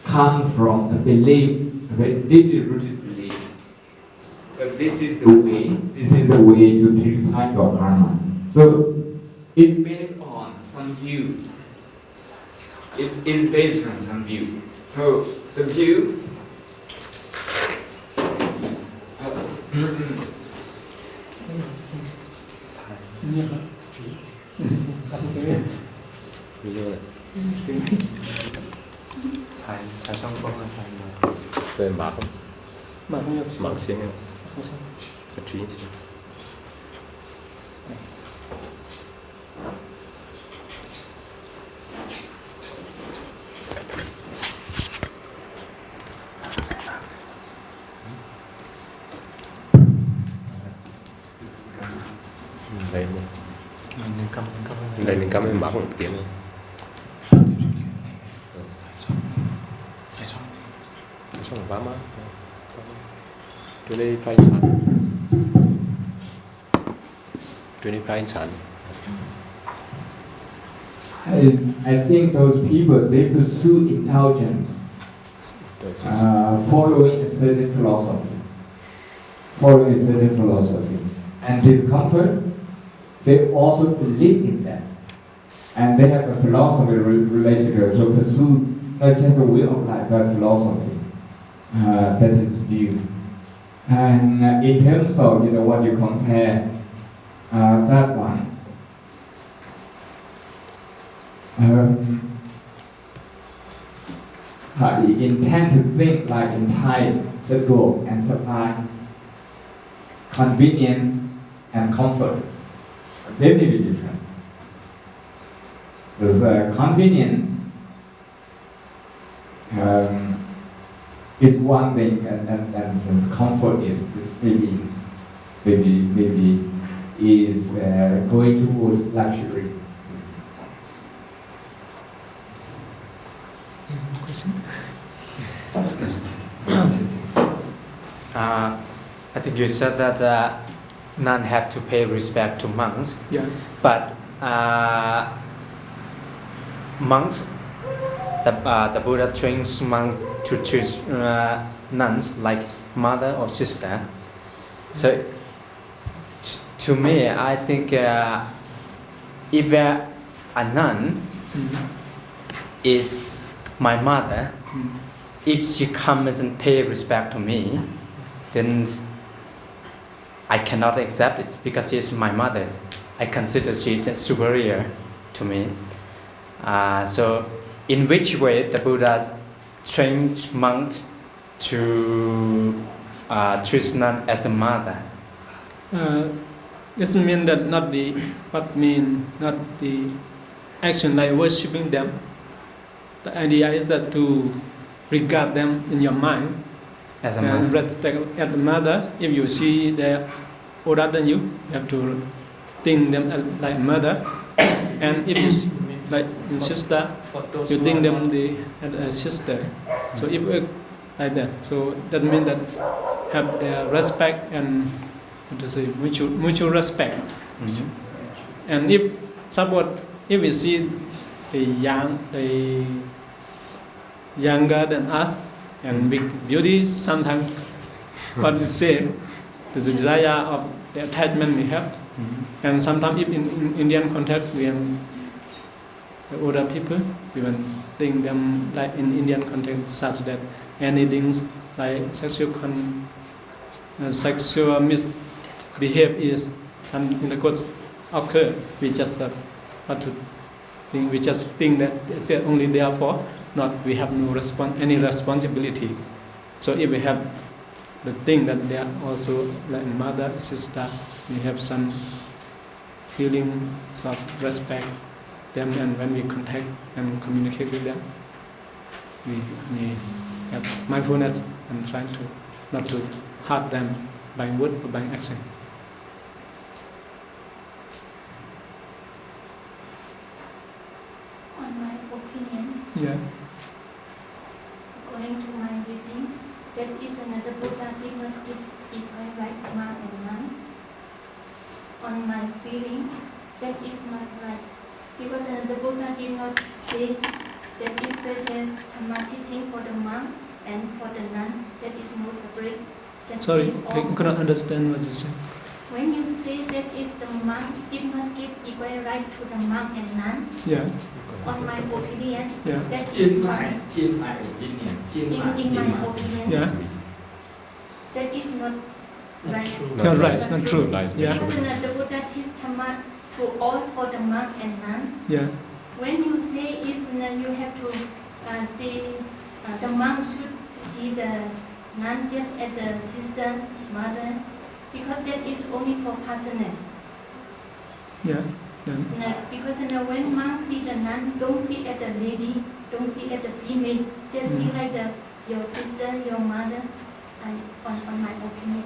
comes from a belief, a very deeply rooted belief. But this is the way to purify your karma. So it's based on some view. It is based on some view. So the view xài xong con là xài mà Tôi mặc Mà không được. mặc xiên cái chuyến đây đây mình cắm em mặc một tiếng xong bám á Today Pride Sun Today Pride Sun I think those people, they pursue indulgence, following a certain philosophy. And discomfort, they also believe in that. And they have a philosophy related to it, so pursue not just a way of life, but philosophy. That is view. And in terms of what you compare, that one, intend to think like in Thai, circle and supply, convenience and comfort. They may be different. Because convenience is one thing, and since comfort is maybe is going towards luxury. I think you said that none have to pay respect to monks. Yeah. But monks, the Buddha trains monks to treat nuns like mother or sister. So to me, I think if a nun is my mother, if she comes and pay respect to me, then I cannot accept it because she's my mother. I consider she's superior to me. So in which way the Buddha trained monks to treat nun as a mother? Doesn't mean that not the action like worshipping them. the idea is that to regard them in your mind As a and mother. respect as a mother. If you see they're older than you have to think them as like mother. And if you like sister, For those you who think are them not- as a sister. So if like that, so that means that have their respect and what to say mutual respect. Mhm. And if we see the younger than us and big beauty, sometimes what you say, the desire of the attachment we have. Mhm. And sometimes if in Indian context we have the older people, we even think them like in Indian context such that anything like sexual misbehave is some in the courts occur. We just what to think. We just think that it's only therefore not we have no any responsibility. So if we have the thing that they are also like mother, sister, we have some feelings of respect them, and when we contact and communicate with them, we have mindfulness and trying to not to hurt them by word or by action. On my opinions, Yeah. according to my reading, that is another Buddha did not give equal right man and man. On my feelings, that is not right. Because another Buddha did not say that is special Dhamma teaching for the monk and for the nun. That is no separate. Just Sorry, give all. I cannot understand what you say. When you say that is the monk did not give equal right to the monk and nun, Yeah. on my opinion, Yeah. that is In right. my opinion, In my opinion, Yeah. that is not right. Not right. Not true. Right. Yeah. Because the Buddha teach Dhamma to all for the monk and nun. Yeah. When you say is you have to the monk should see the nun just as the sister, mother, because that is only for personal. Yeah. Then. Because when monks see the nun, don't see as the lady, don't see as the female, just see like your sister, your mother. On my opinion.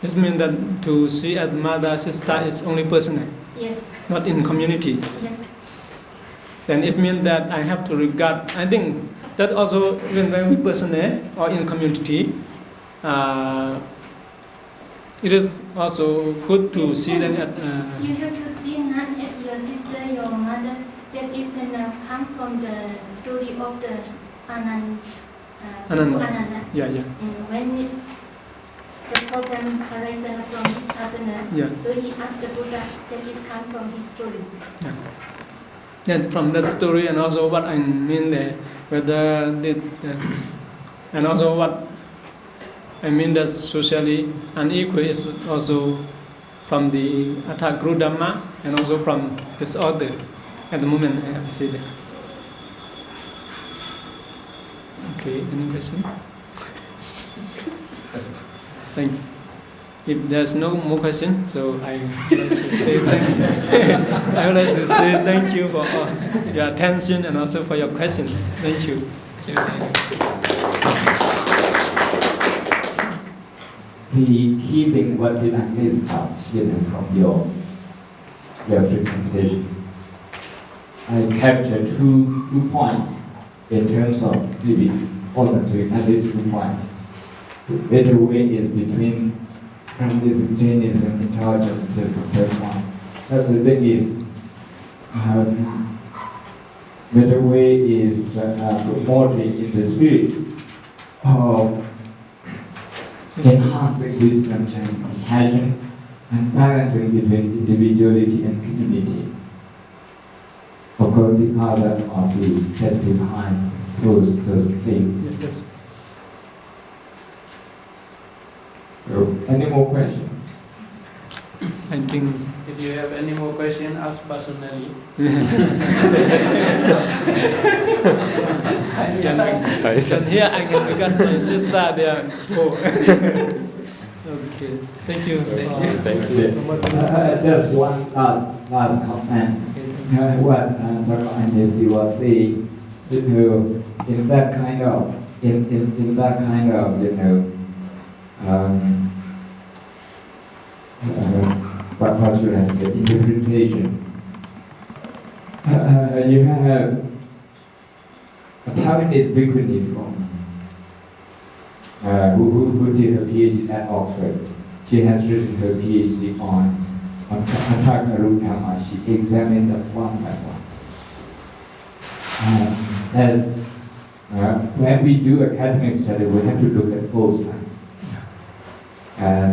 This means that to see as mother, sister is only personal, Yes. not in community. Yes. Then it means that I have to regard. I think that also when we personal or in community, it is also good to see them at. You have to see nun as your sister, your mother. That is come from the story of the Ananda. Ananda. Yeah, yeah. When the problem arises from his asana, Yeah. so he asked the Buddha that is come from his story. Yeah. Then from that story and also what I mean there, whether and also what I mean that socially unequal is also from the Guru Dhamma and also from this author. At the moment I have to say that. Okay, any question? Thank you. If there's no more question, so I would like to say thank you. I would like to say thank you for your attention and also for your question. Thank you. The key thing what did I miss out from your presentation? I captured two points in terms of maybe voluntary, at least 2 points. The better way is between practicing Jainism, intelligence, just the first one. But the thing is, better way is promoting in the spirit of enhancing wisdom and compassion and balancing between individuality and community. Of course, the other are to testify those things. Yes. So, any more questions? I think If you have any more question, ask personally. and here I can regard my sister there. Oh. Okay. Thank you. Thank you. Just one last comment. What Dr. Anjasi was saying, in that kind of, in that kind of, what should I say, interpretation. You have a Taiwanese bhikkhuni from who did her PhD at Oxford. She has written her PhD on Atthakaru Dhamma. She examined them one by one. As when we do academic study, we have to look at both sides.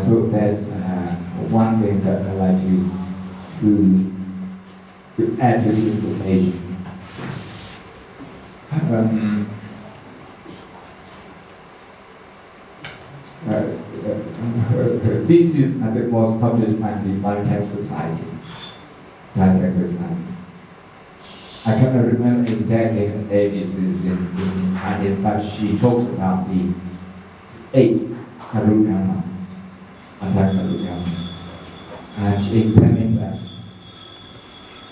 So that's one thing that I like to add to the information. This is was published by the Biotech Society. I cannot remember exactly her name is in Chinese, but she talks about the 8 Karudama, and she examined that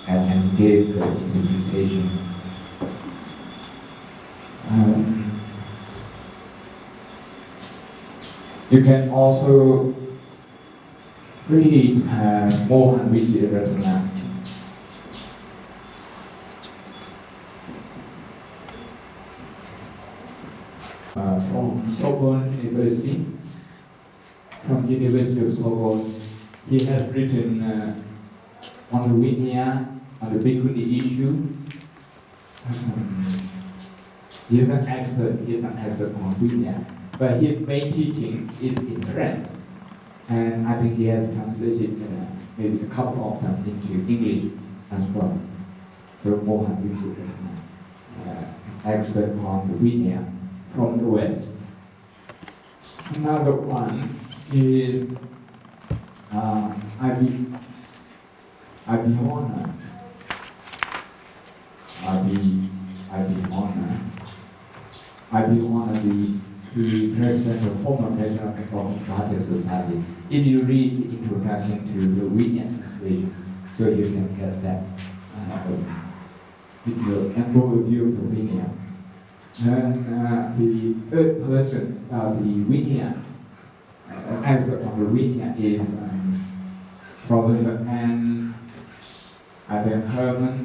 and gave the interpretation. You can also read Mohan Vijayaratana. From Sorbonne University, from University of Sorbonne. He has written on the Vinaya, on the Bhikkhuni issue. He is an expert on Vinaya, but his main teaching is in French, and I think he has translated maybe a couple of them into English as well. So Mohan Vijayaratana, expert on the Vinaya from the West. Another one is the president of former president of the Biotech Society. If you read the introduction to the Vinaya translation, so you can get that overview of the Vinaya. And the third person, the Vinaya, expert on the Vinaya is Professor Anne Herman.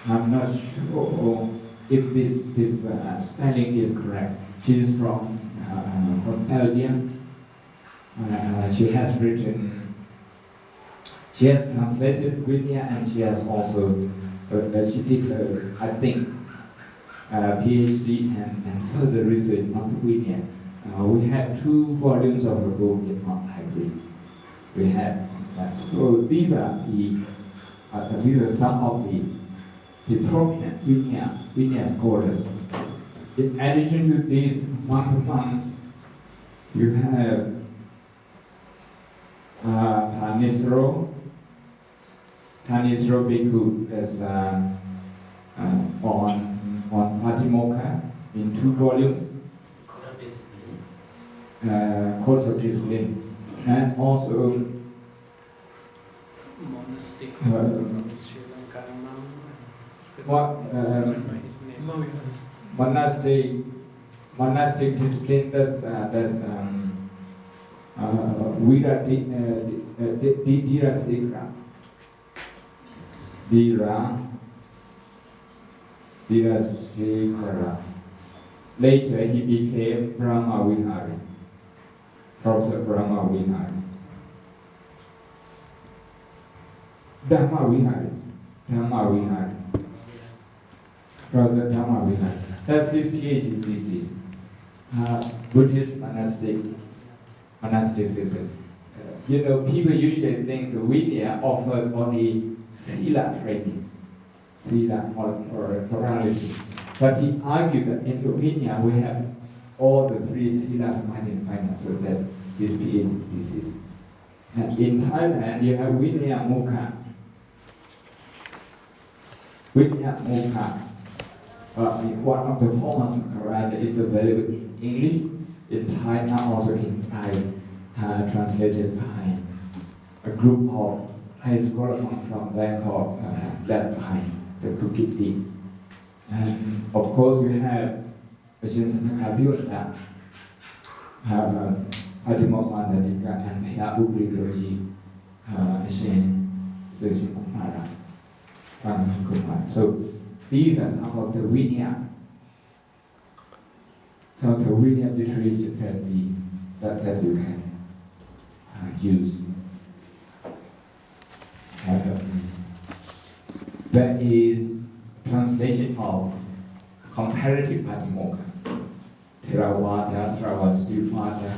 I'm not sure if this spelling is correct. She's from Belgium. She has translated Vinaya, and she has also, she did, I think, PhD and further research on Vinaya. We have 2 volumes of her book in our library. We have that. So these are some of the prominent Vinaya scholars. In addition to these month-to-months, you have Thanisro Bhikkhu as on Patimokkha in 2 volumes. Codes of Discipline, and also monastic monastic discipline. That's Dhirasekara. Later he became Brahma Vihari. Professor Brahma Vihari. Dhamma Vihari. Professor Dhamma Vihari. That's his PhD thesis. Buddhist monasticism. People usually think the Vinaya offers only sila training, sila or morality. But he argued that in the Vinaya we have all the 3 silas magnified, so that's his PhD thesis. And in Thailand, you have Vinaya Mukha. One of the forms of karate is available in English, in Thai, now also in Thai, translated by a group of I brought from Bangkok that time, the cookie thing. And of course, we have Asian Sanakabiota, Adimopananika, and Hayabu Brigoji, Asian Surgeon Kumara. So these are some of the Vinaya. Some of the Vinaya literature that you can use. There is translation of comparative Patimokkha, Theravada, Sravastivada,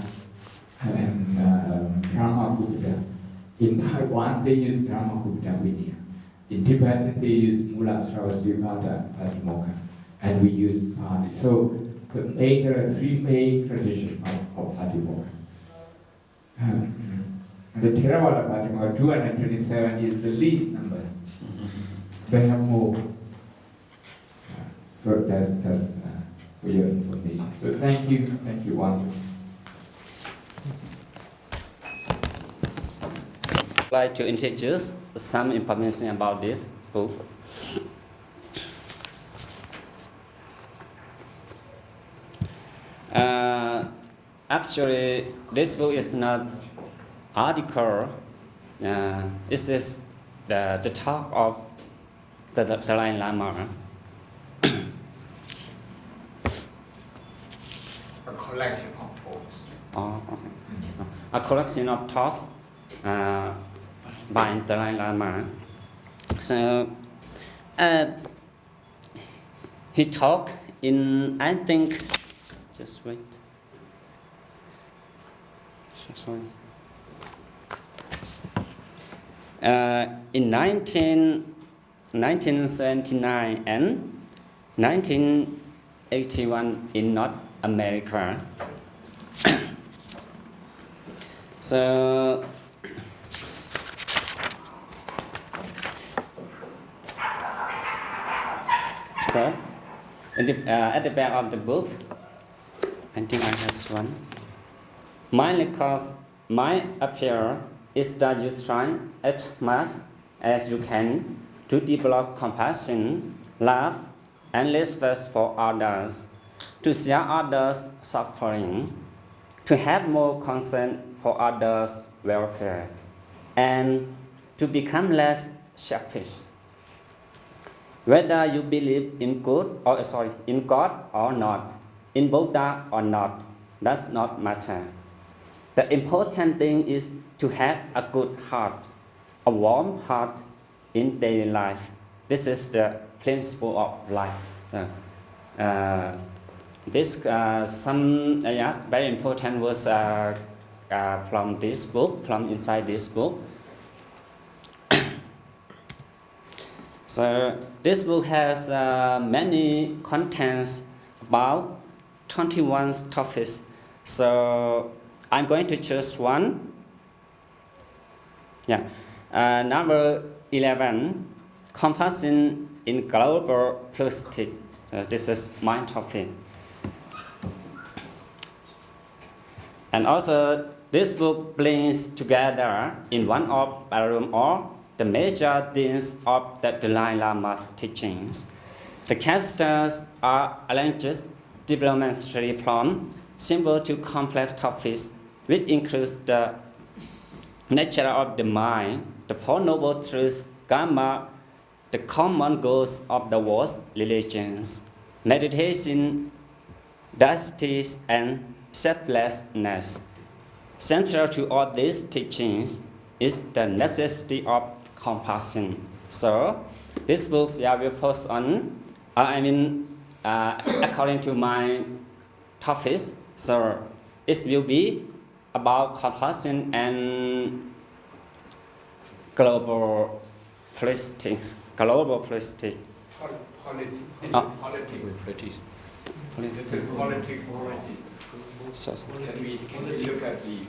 and Brahmagupta. In Taiwan, they use Brahmagupta Vinaya. In Tibet, they use Mula Sravastivada Patimokkha, and we use Pali. So there are three main traditions of Patimokkha. The Theravada Patimokkha, 227, is the least number. They have more. So that's for your information. So thank you once again. I'd like to introduce some information about this book. Actually, this book is not article. This is the talk of the Dalai Lama. A collection of talks. Oh, okay. A collection of talks by Dalai Lama. So he talked in, I think, just wait. Sorry. In 1979 and 1981 in North America. So at the back of the book, I think I have one. Mainly because my appeal is that you try as much as you can to develop compassion, love, and respect for others, to share others' suffering, to have more concern for others' welfare, and to become less selfish. Whether you believe in God or not, in Buddha or not, does not matter. The important thing is to have a good heart, a warm heart in daily life. This is the principle of life. Some very important words from this book, from inside this book. So this book has many contents, about 21 topics. So I'm going to choose one. Number 11, compassion in global policy. So this is my topic. And also, this book brings together in one volume all the major themes of the Dalai Lama's teachings. The chapters are arranged diplomatically from simple to complex topics, which includes the nature of the mind, the Four Noble Truths, Karma, the common goals of the world's religions, meditation, justice, and selflessness. Central to all these teachings is the necessity of compassion. So, this book will focus on, according to my topics, so it will be about compassion and global politics. Politics. So, Can we look at you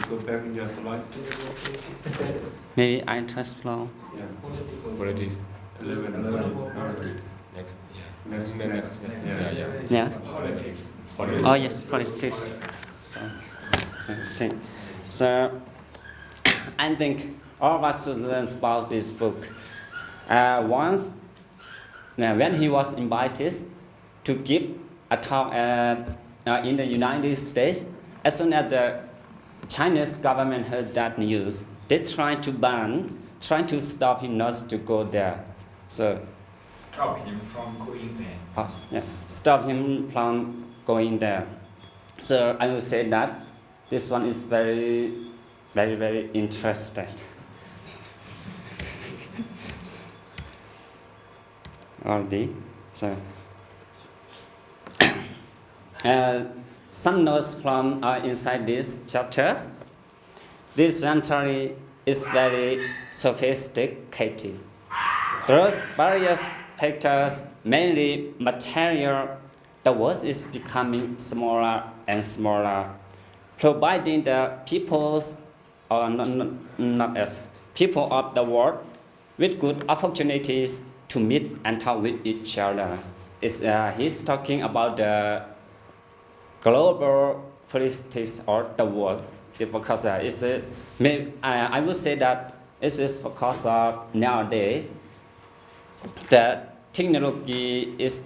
go back in your slide? maybe I transfer. Yeah. Politics. 11. Politics. Next. Yes. Politics. Oh yes, politics. So I think all of us should learn about this book. Once, when he was invited to give a talk in the United States, as soon as the Chinese government heard that news, they tried to ban, trying to stop him not to go there. So stop him from going there. Yeah, stop him from going there. So I will say that this one is very, very, very interested. Already, so some notes from inside this chapter. This entry is very sophisticated. Through various factors, mainly material, the world is becoming smaller and smaller, providing the peoples, or not as people of the world, with good opportunities to meet and talk with each other. He's talking about the global politics of the world, because I would say that it is because of nowadays the technology is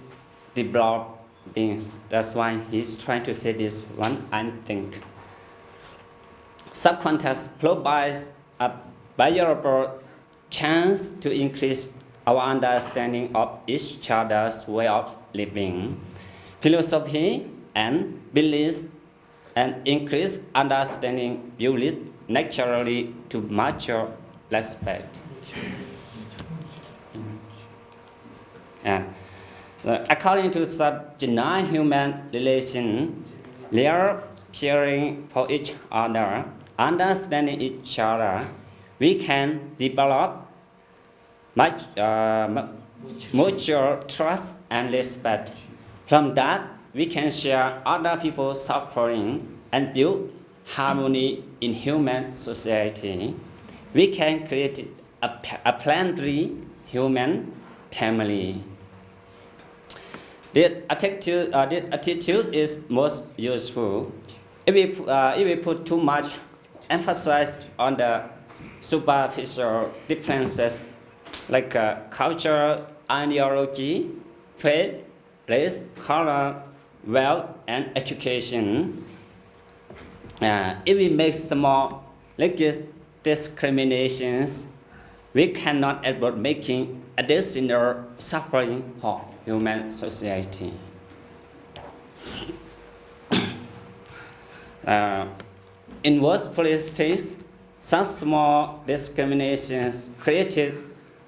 developing. That's why he's trying to say this one, I think. Subcontext provides a valuable chance to increase our understanding of each other's way of living, philosophy, and beliefs, and increase understanding will lead naturally to mutual respect. According to such genuine human relations, they are caring for each other, understanding each other, we can develop mutual trust and respect. From that, we can share other people's suffering and build harmony in human society. We can create a friendly human family. This attitude is most useful. If we put too much emphasis on the superficial differences like culture, ideology, faith, race, color, wealth, and education, if we make small discriminations, we cannot avoid making additional suffering for human society. In workplaces, some small discriminations created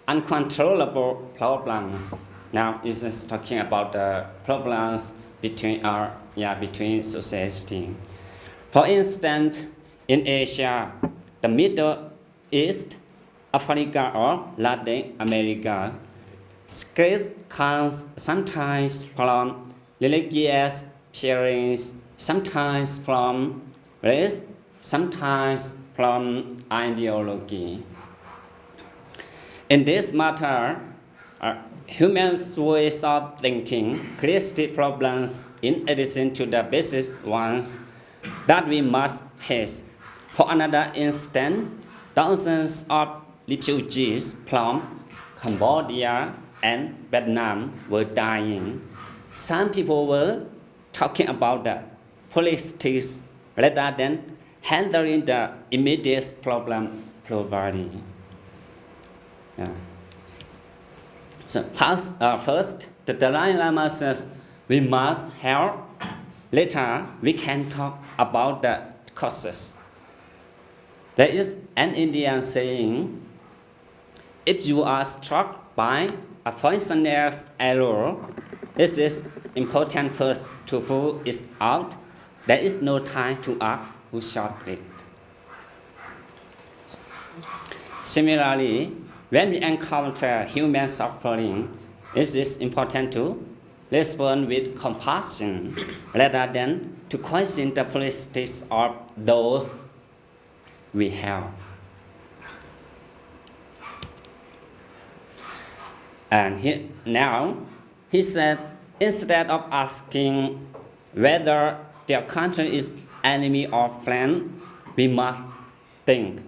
uncontrollable problems. Now, this is talking about the problems between society. For instance, in Asia, the Middle East, Africa, or Latin America, strife comes sometimes from religious feelings, sometimes from race, sometimes from ideology. In this matter, humans' ways of thinking create problems in addition to the basic ones that we must face. For another instance, thousands of refugees from Cambodia and Vietnam were dying. Some people were talking about the politics rather than handling the immediate problem properly. So first, the Dalai Lama says we must help. Later, we can talk about the causes. There is an Indian saying, if you are struck by a poisonous arrow, it is important first to pull it out. There is no time to ask who shot it. Similarly, when we encounter human suffering, it is important to respond with compassion rather than to question the politics of those we help. And he said, instead of asking whether their country is enemy or friend, we must think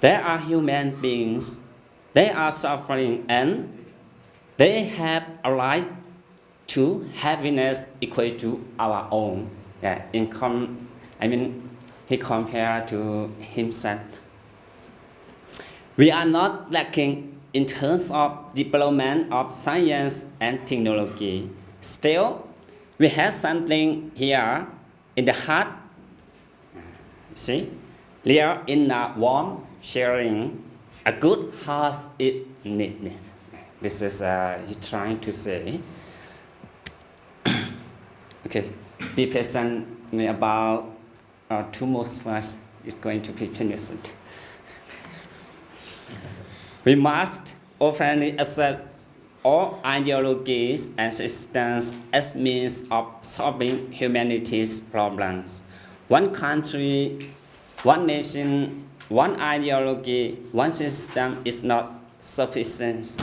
They are human beings. They are suffering and they have a right to happiness equal to our own. Yeah, he compared to himself. We are not lacking in terms of development of science and technology. Still, we have something here in the heart. See, there in a warm sharing, a good heart is needed. This is he's trying to say. Okay, be patient about 2 more slides. It's going to be finished. We must openly accept all ideologies and systems as means of solving humanity's problems. One country, one nation, one ideology, one system is not sufficient.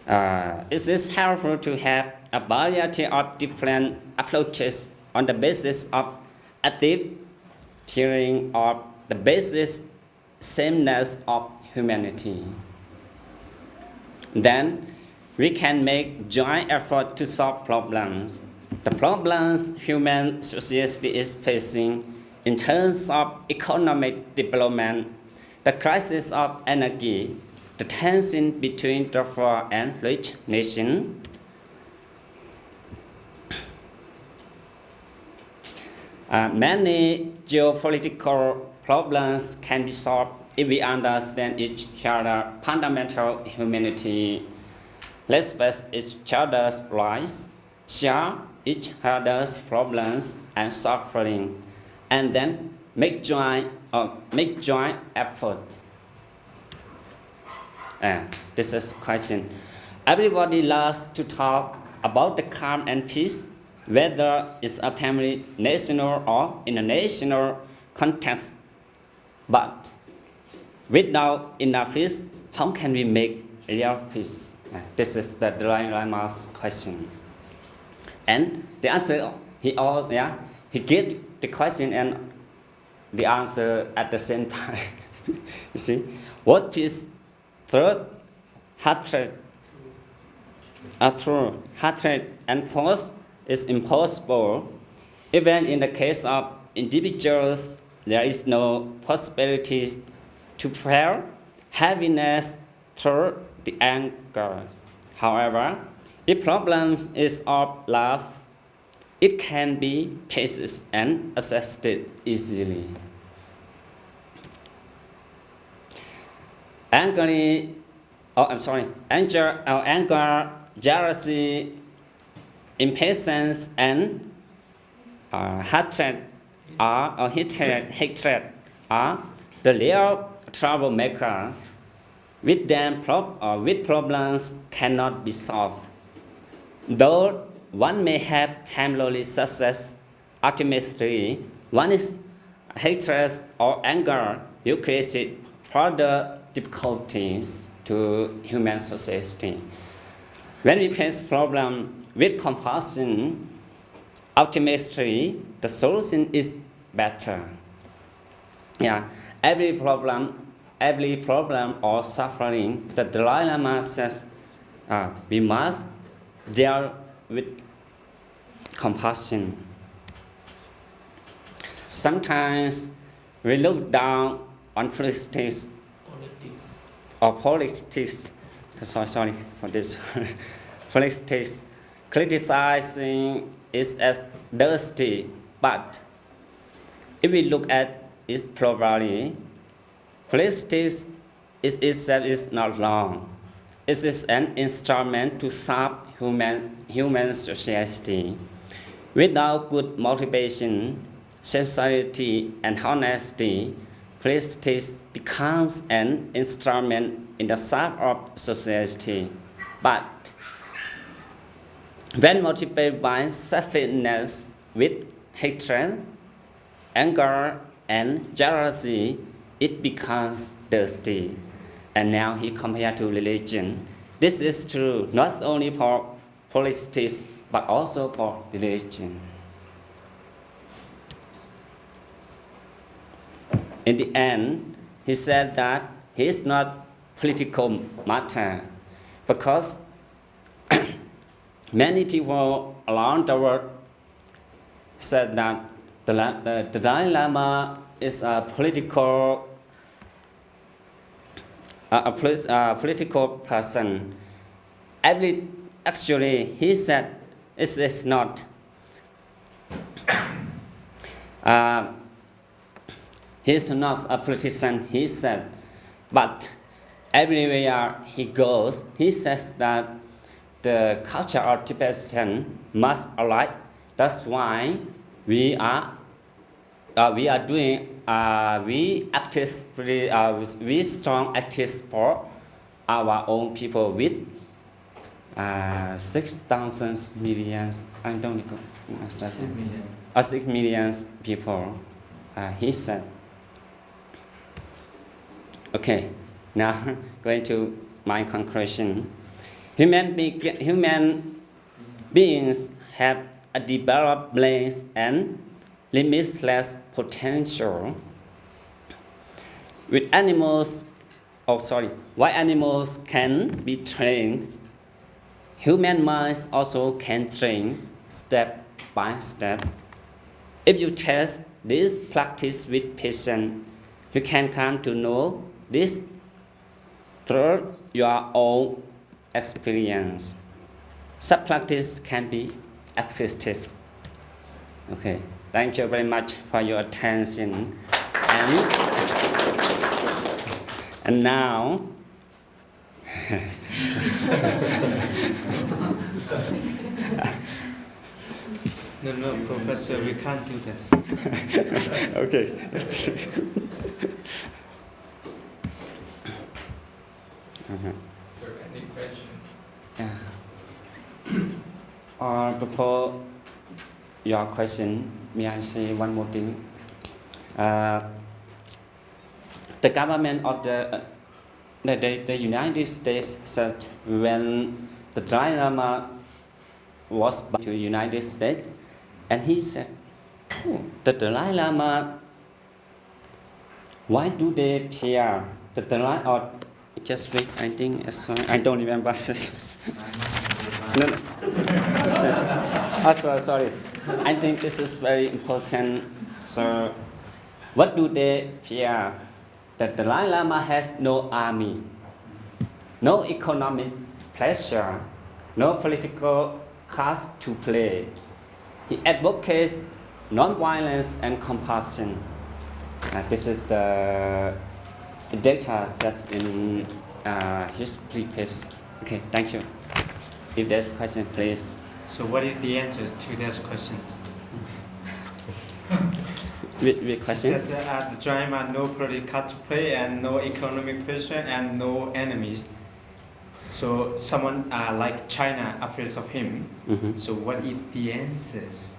It is helpful to have a variety of different approaches on the basis of active hearing of the basis sameness of humanity. Then we can make joint effort to solve problems. The problems human society is facing in terms of economic development, the crisis of energy, the tension between the poor and rich nations. Many geopolitical problems can be solved if we understand each other's fundamental humanity, respect each other's rights, share each other's problems and suffering, and then make joint effort. This is a question. Everybody loves to talk about the calm and peace, whether it's a family, national or international context. But without enough peace, how can we make real peace? This is the Dalai Lama's question. And the answer, he gave the question and the answer at the same time. You see, what peace? Third, hatred. Through hatred and force is impossible. Even in the case of individuals, there is no possibility to feel happiness through the anger. However, if problems is of love, it can be faced and assessed easily. Anger, jealousy, impatience, and hatred are the real troublemakers. With them, problems cannot be solved. Though one may have temporary success, ultimately, one is hatred or anger will create further difficulties to human society. When we face problem with compassion, ultimately the solution is better. Every problem or suffering, the Dalai Lama says we must deal with compassion. Sometimes we look down on politics. Sorry for this. Politics, criticizing is as dirty, but if we look at it properly, politics itself is not wrong. It is an instrument to serve human society. Without good motivation, sincerity, and honesty, politics becomes an instrument in the service of society. But when motivated by selfishness with hatred, anger, and jealousy, it becomes dirty. And now he compared to religion. This is true not only for politics, but also for religion. in the end, he said that he is not political matter because many people around the world said that the Dalai Lama is a political person. Actually, he said it is not. He is not a politician, he said, but everywhere he goes, he says that the culture of Tibetan must align. That's why we strong active for our own people with 6,000 millions. I don't know. 6 million. 6 million people. He said. Okay, now going to my conclusion. Human beings have a developed brains and limitless potential. While animals can be trained, human minds also can train step by step. If you test this practice with patience, you can come to know this through your own experience. Such practice can be effective. Okay, thank you very much for your attention. And now, No, Professor, we can't do this. Okay. Is there any question? Before your question, may I say one more thing? The government of the United States said when the Dalai Lama was back to the United States, and he said, the Dalai Lama, why do they fear the Dalai or just wait, I think, I don't remember this. No. Sorry. I think this is very important. So, what do they fear? That the Dalai Lama has no army, no economic pressure, no political cards to play. He advocates non-violence and compassion. This is the data set in his preface. Okay, thank you. If there's a question, please. So what is the answer to those questions? With question? That the Dalai Lama no political card to play and no economic pressure and no enemies. So someone like China afraid of him. Mm-hmm. So what is the answers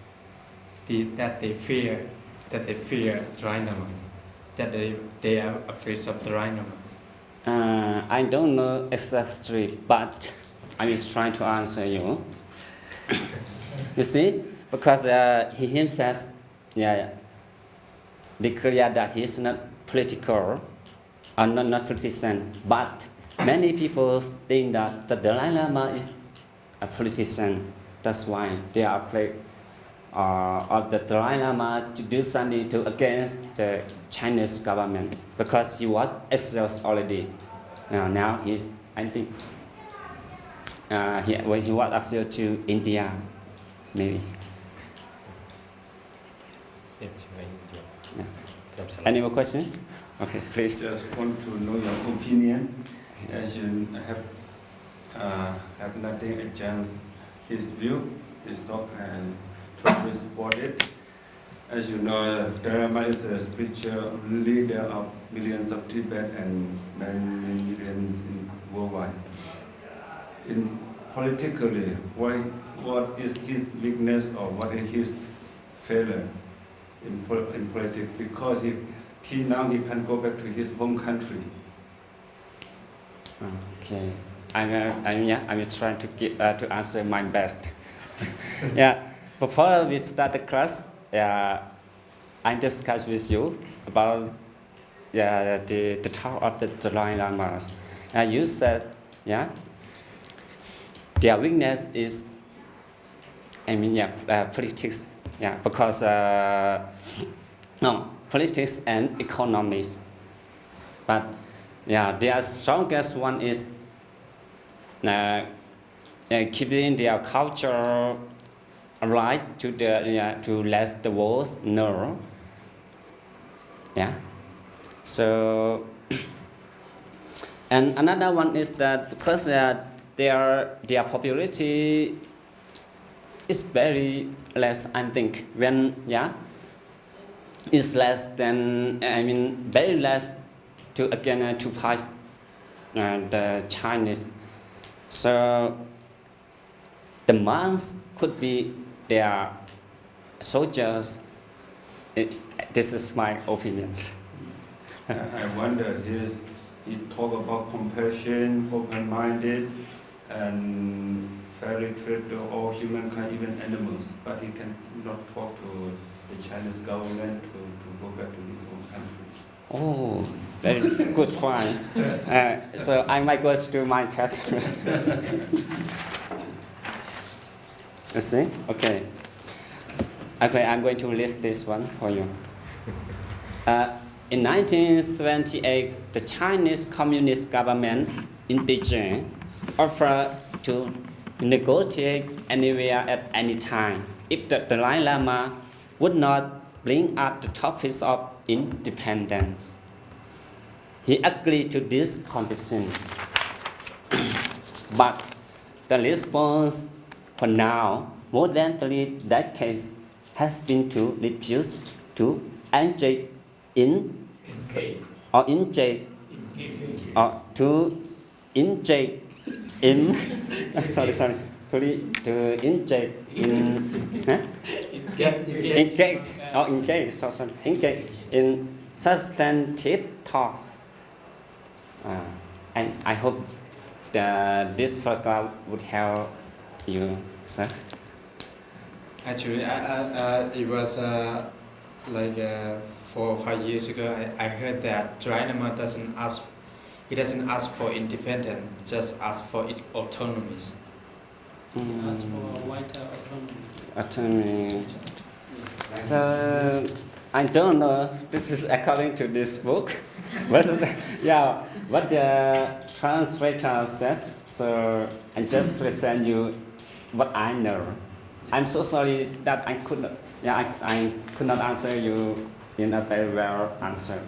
that they fear Dalai Lama? That they are afraid of Dalai Lama? I don't know exactly, but I was trying to answer you. You see, because he himself, declared that he is not political, or not politician, but many people think that the Dalai Lama is a politician. That's why they are afraid of the Dalai Lama to do something against the Chinese government, because he was exiled already. Now he's, I think, he was exiled to India, maybe. Yeah. Any more questions? Okay, please. Just want to know your opinion, as you have nothing against his view, his talk, and try to support it. As you know, Dalai Lama is a spiritual leader of millions of Tibet and many millions worldwide. In politically, what is his weakness or what is his failure in politics? Because now he can go back to his home country. Okay, I will try to answer my best. Before we start the class, I discussed with you about the talk of the Dalai Lamas. You said, yeah, their weakness is, politics, because politics and economics. But their strongest one is keeping their culture alive to let the world know. So, and another one is that because their popularity is very less, I think, when it's less than, very less to fight the Chinese. So the monks could be their soldiers. This is my opinion. I wonder, he talk about compassion, open-minded, and fairly treat to all humankind, even animals, but he cannot talk to the Chinese government to go back to his own country. Oh, very good point. So I might go to my test. Let's see. Okay, I'm going to list this one for you. In 1978, the Chinese Communist government in Beijing offered to negotiate anywhere at any time if the Dalai Lama would not bring up the topics of independence. He agreed to this condition. But the response for now, more than 3 decades, has been to refuse to engage in to engage in engage in substantive talks. And I hope this program would help you, sir. Actually, it was like 4 or 5 years ago. I heard that Dalai Lama doesn't ask for independence, just ask for autonomy. Ask for wider autonomy. Autonomy. So I don't know. This is according to this book, but what the translator says. So I just present you what I know. I'm so sorry that I could not. I could not answer you in a very well answer.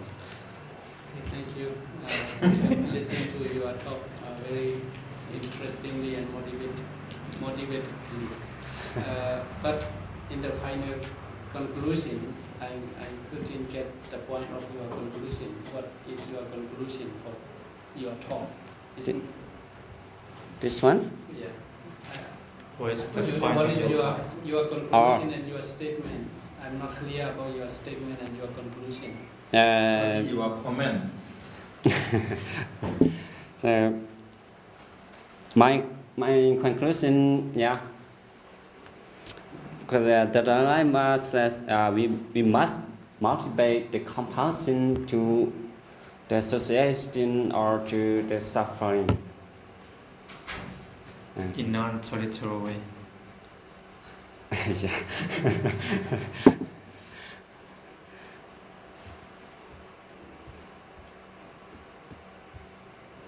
Okay, thank you. Listen to your talk very interestingly and motivatedly. But in the final conclusion, I couldn't get the point of your conclusion. What is your conclusion for your talk? This one? Yeah. What is the What point is of your talk? your conclusion and your statement? I'm not clear about your statement and your conclusion. Your comment. So my conclusion, because the Dalai Lama says we must motivate the compassion to the association or to the suffering. In non-territorial way. Yeah.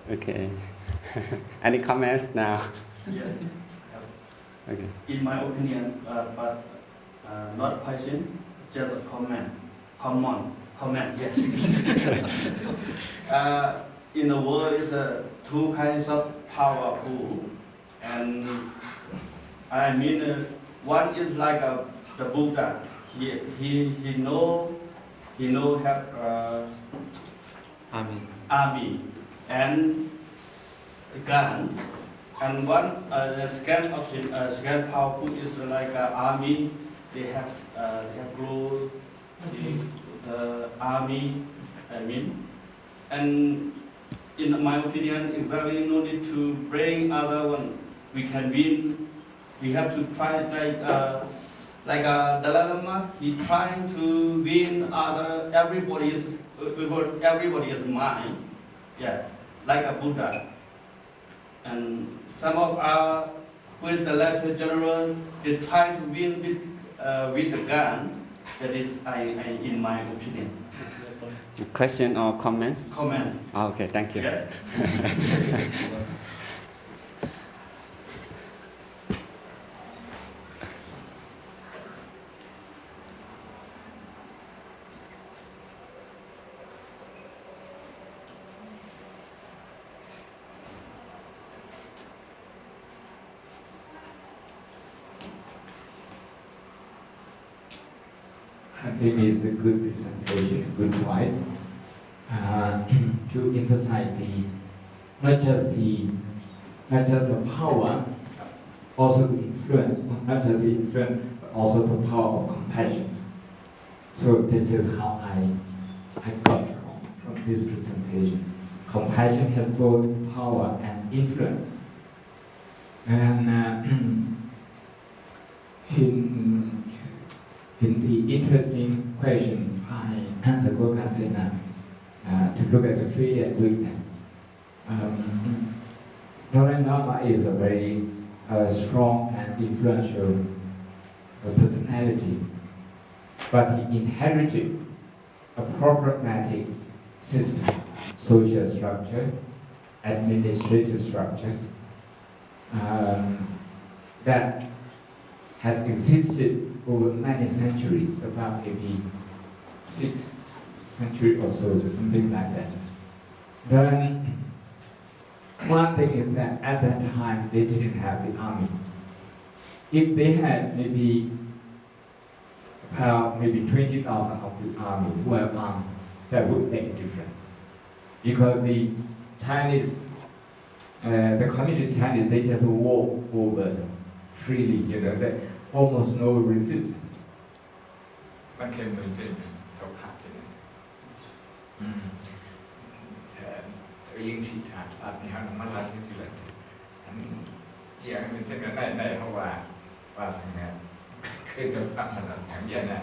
Okay. Any comments now? Yes. Okay. In my opinion, but not question, just a comment. Comment. Yes. In the world, is two kinds of powerful, and I mean, one is like the Buddha. He know have army and gun, and one second option, second powerful is like army. They have grown the army. I mean, and in my opinion, exactly no need to bring other one. We can win. We have to try like like Dalai Lama, he trying to win everybody's mind. Yeah, like a Buddha. And some of our with the lecturer general, they try to win with the gun. That is, in my opinion. Question or comments? Comment. Okay, thank you. Yeah. I think it's a good presentation, good advice to emphasize not just the power, also the influence, not just the influence, but also the power of compassion. So this is how I got from this presentation. Compassion has both power and influence. And in the interesting question by the Gokasena, to look at the fear and weakness. Dalai Lama is a very strong and influential personality, but he inherited a problematic system, social structure, administrative structures, that has existed over many centuries, about maybe 6th century or so, something like that. Then, one thing is that at that time they didn't have the army. If they had maybe 20,000 of the army who were armed, that would make a difference. Because the Chinese, the communist Chinese, they just walk over freely, they almost no resistance. มันเคยเหมือนเส้นเสาขาดเลยจะยิงสีถาดตัดในห้างมันรัดที่เลยอันอย่างเป็นเช่นกันได้เพราะว่าสังเกตคือจะพักมันหลังอย่างนี้นะ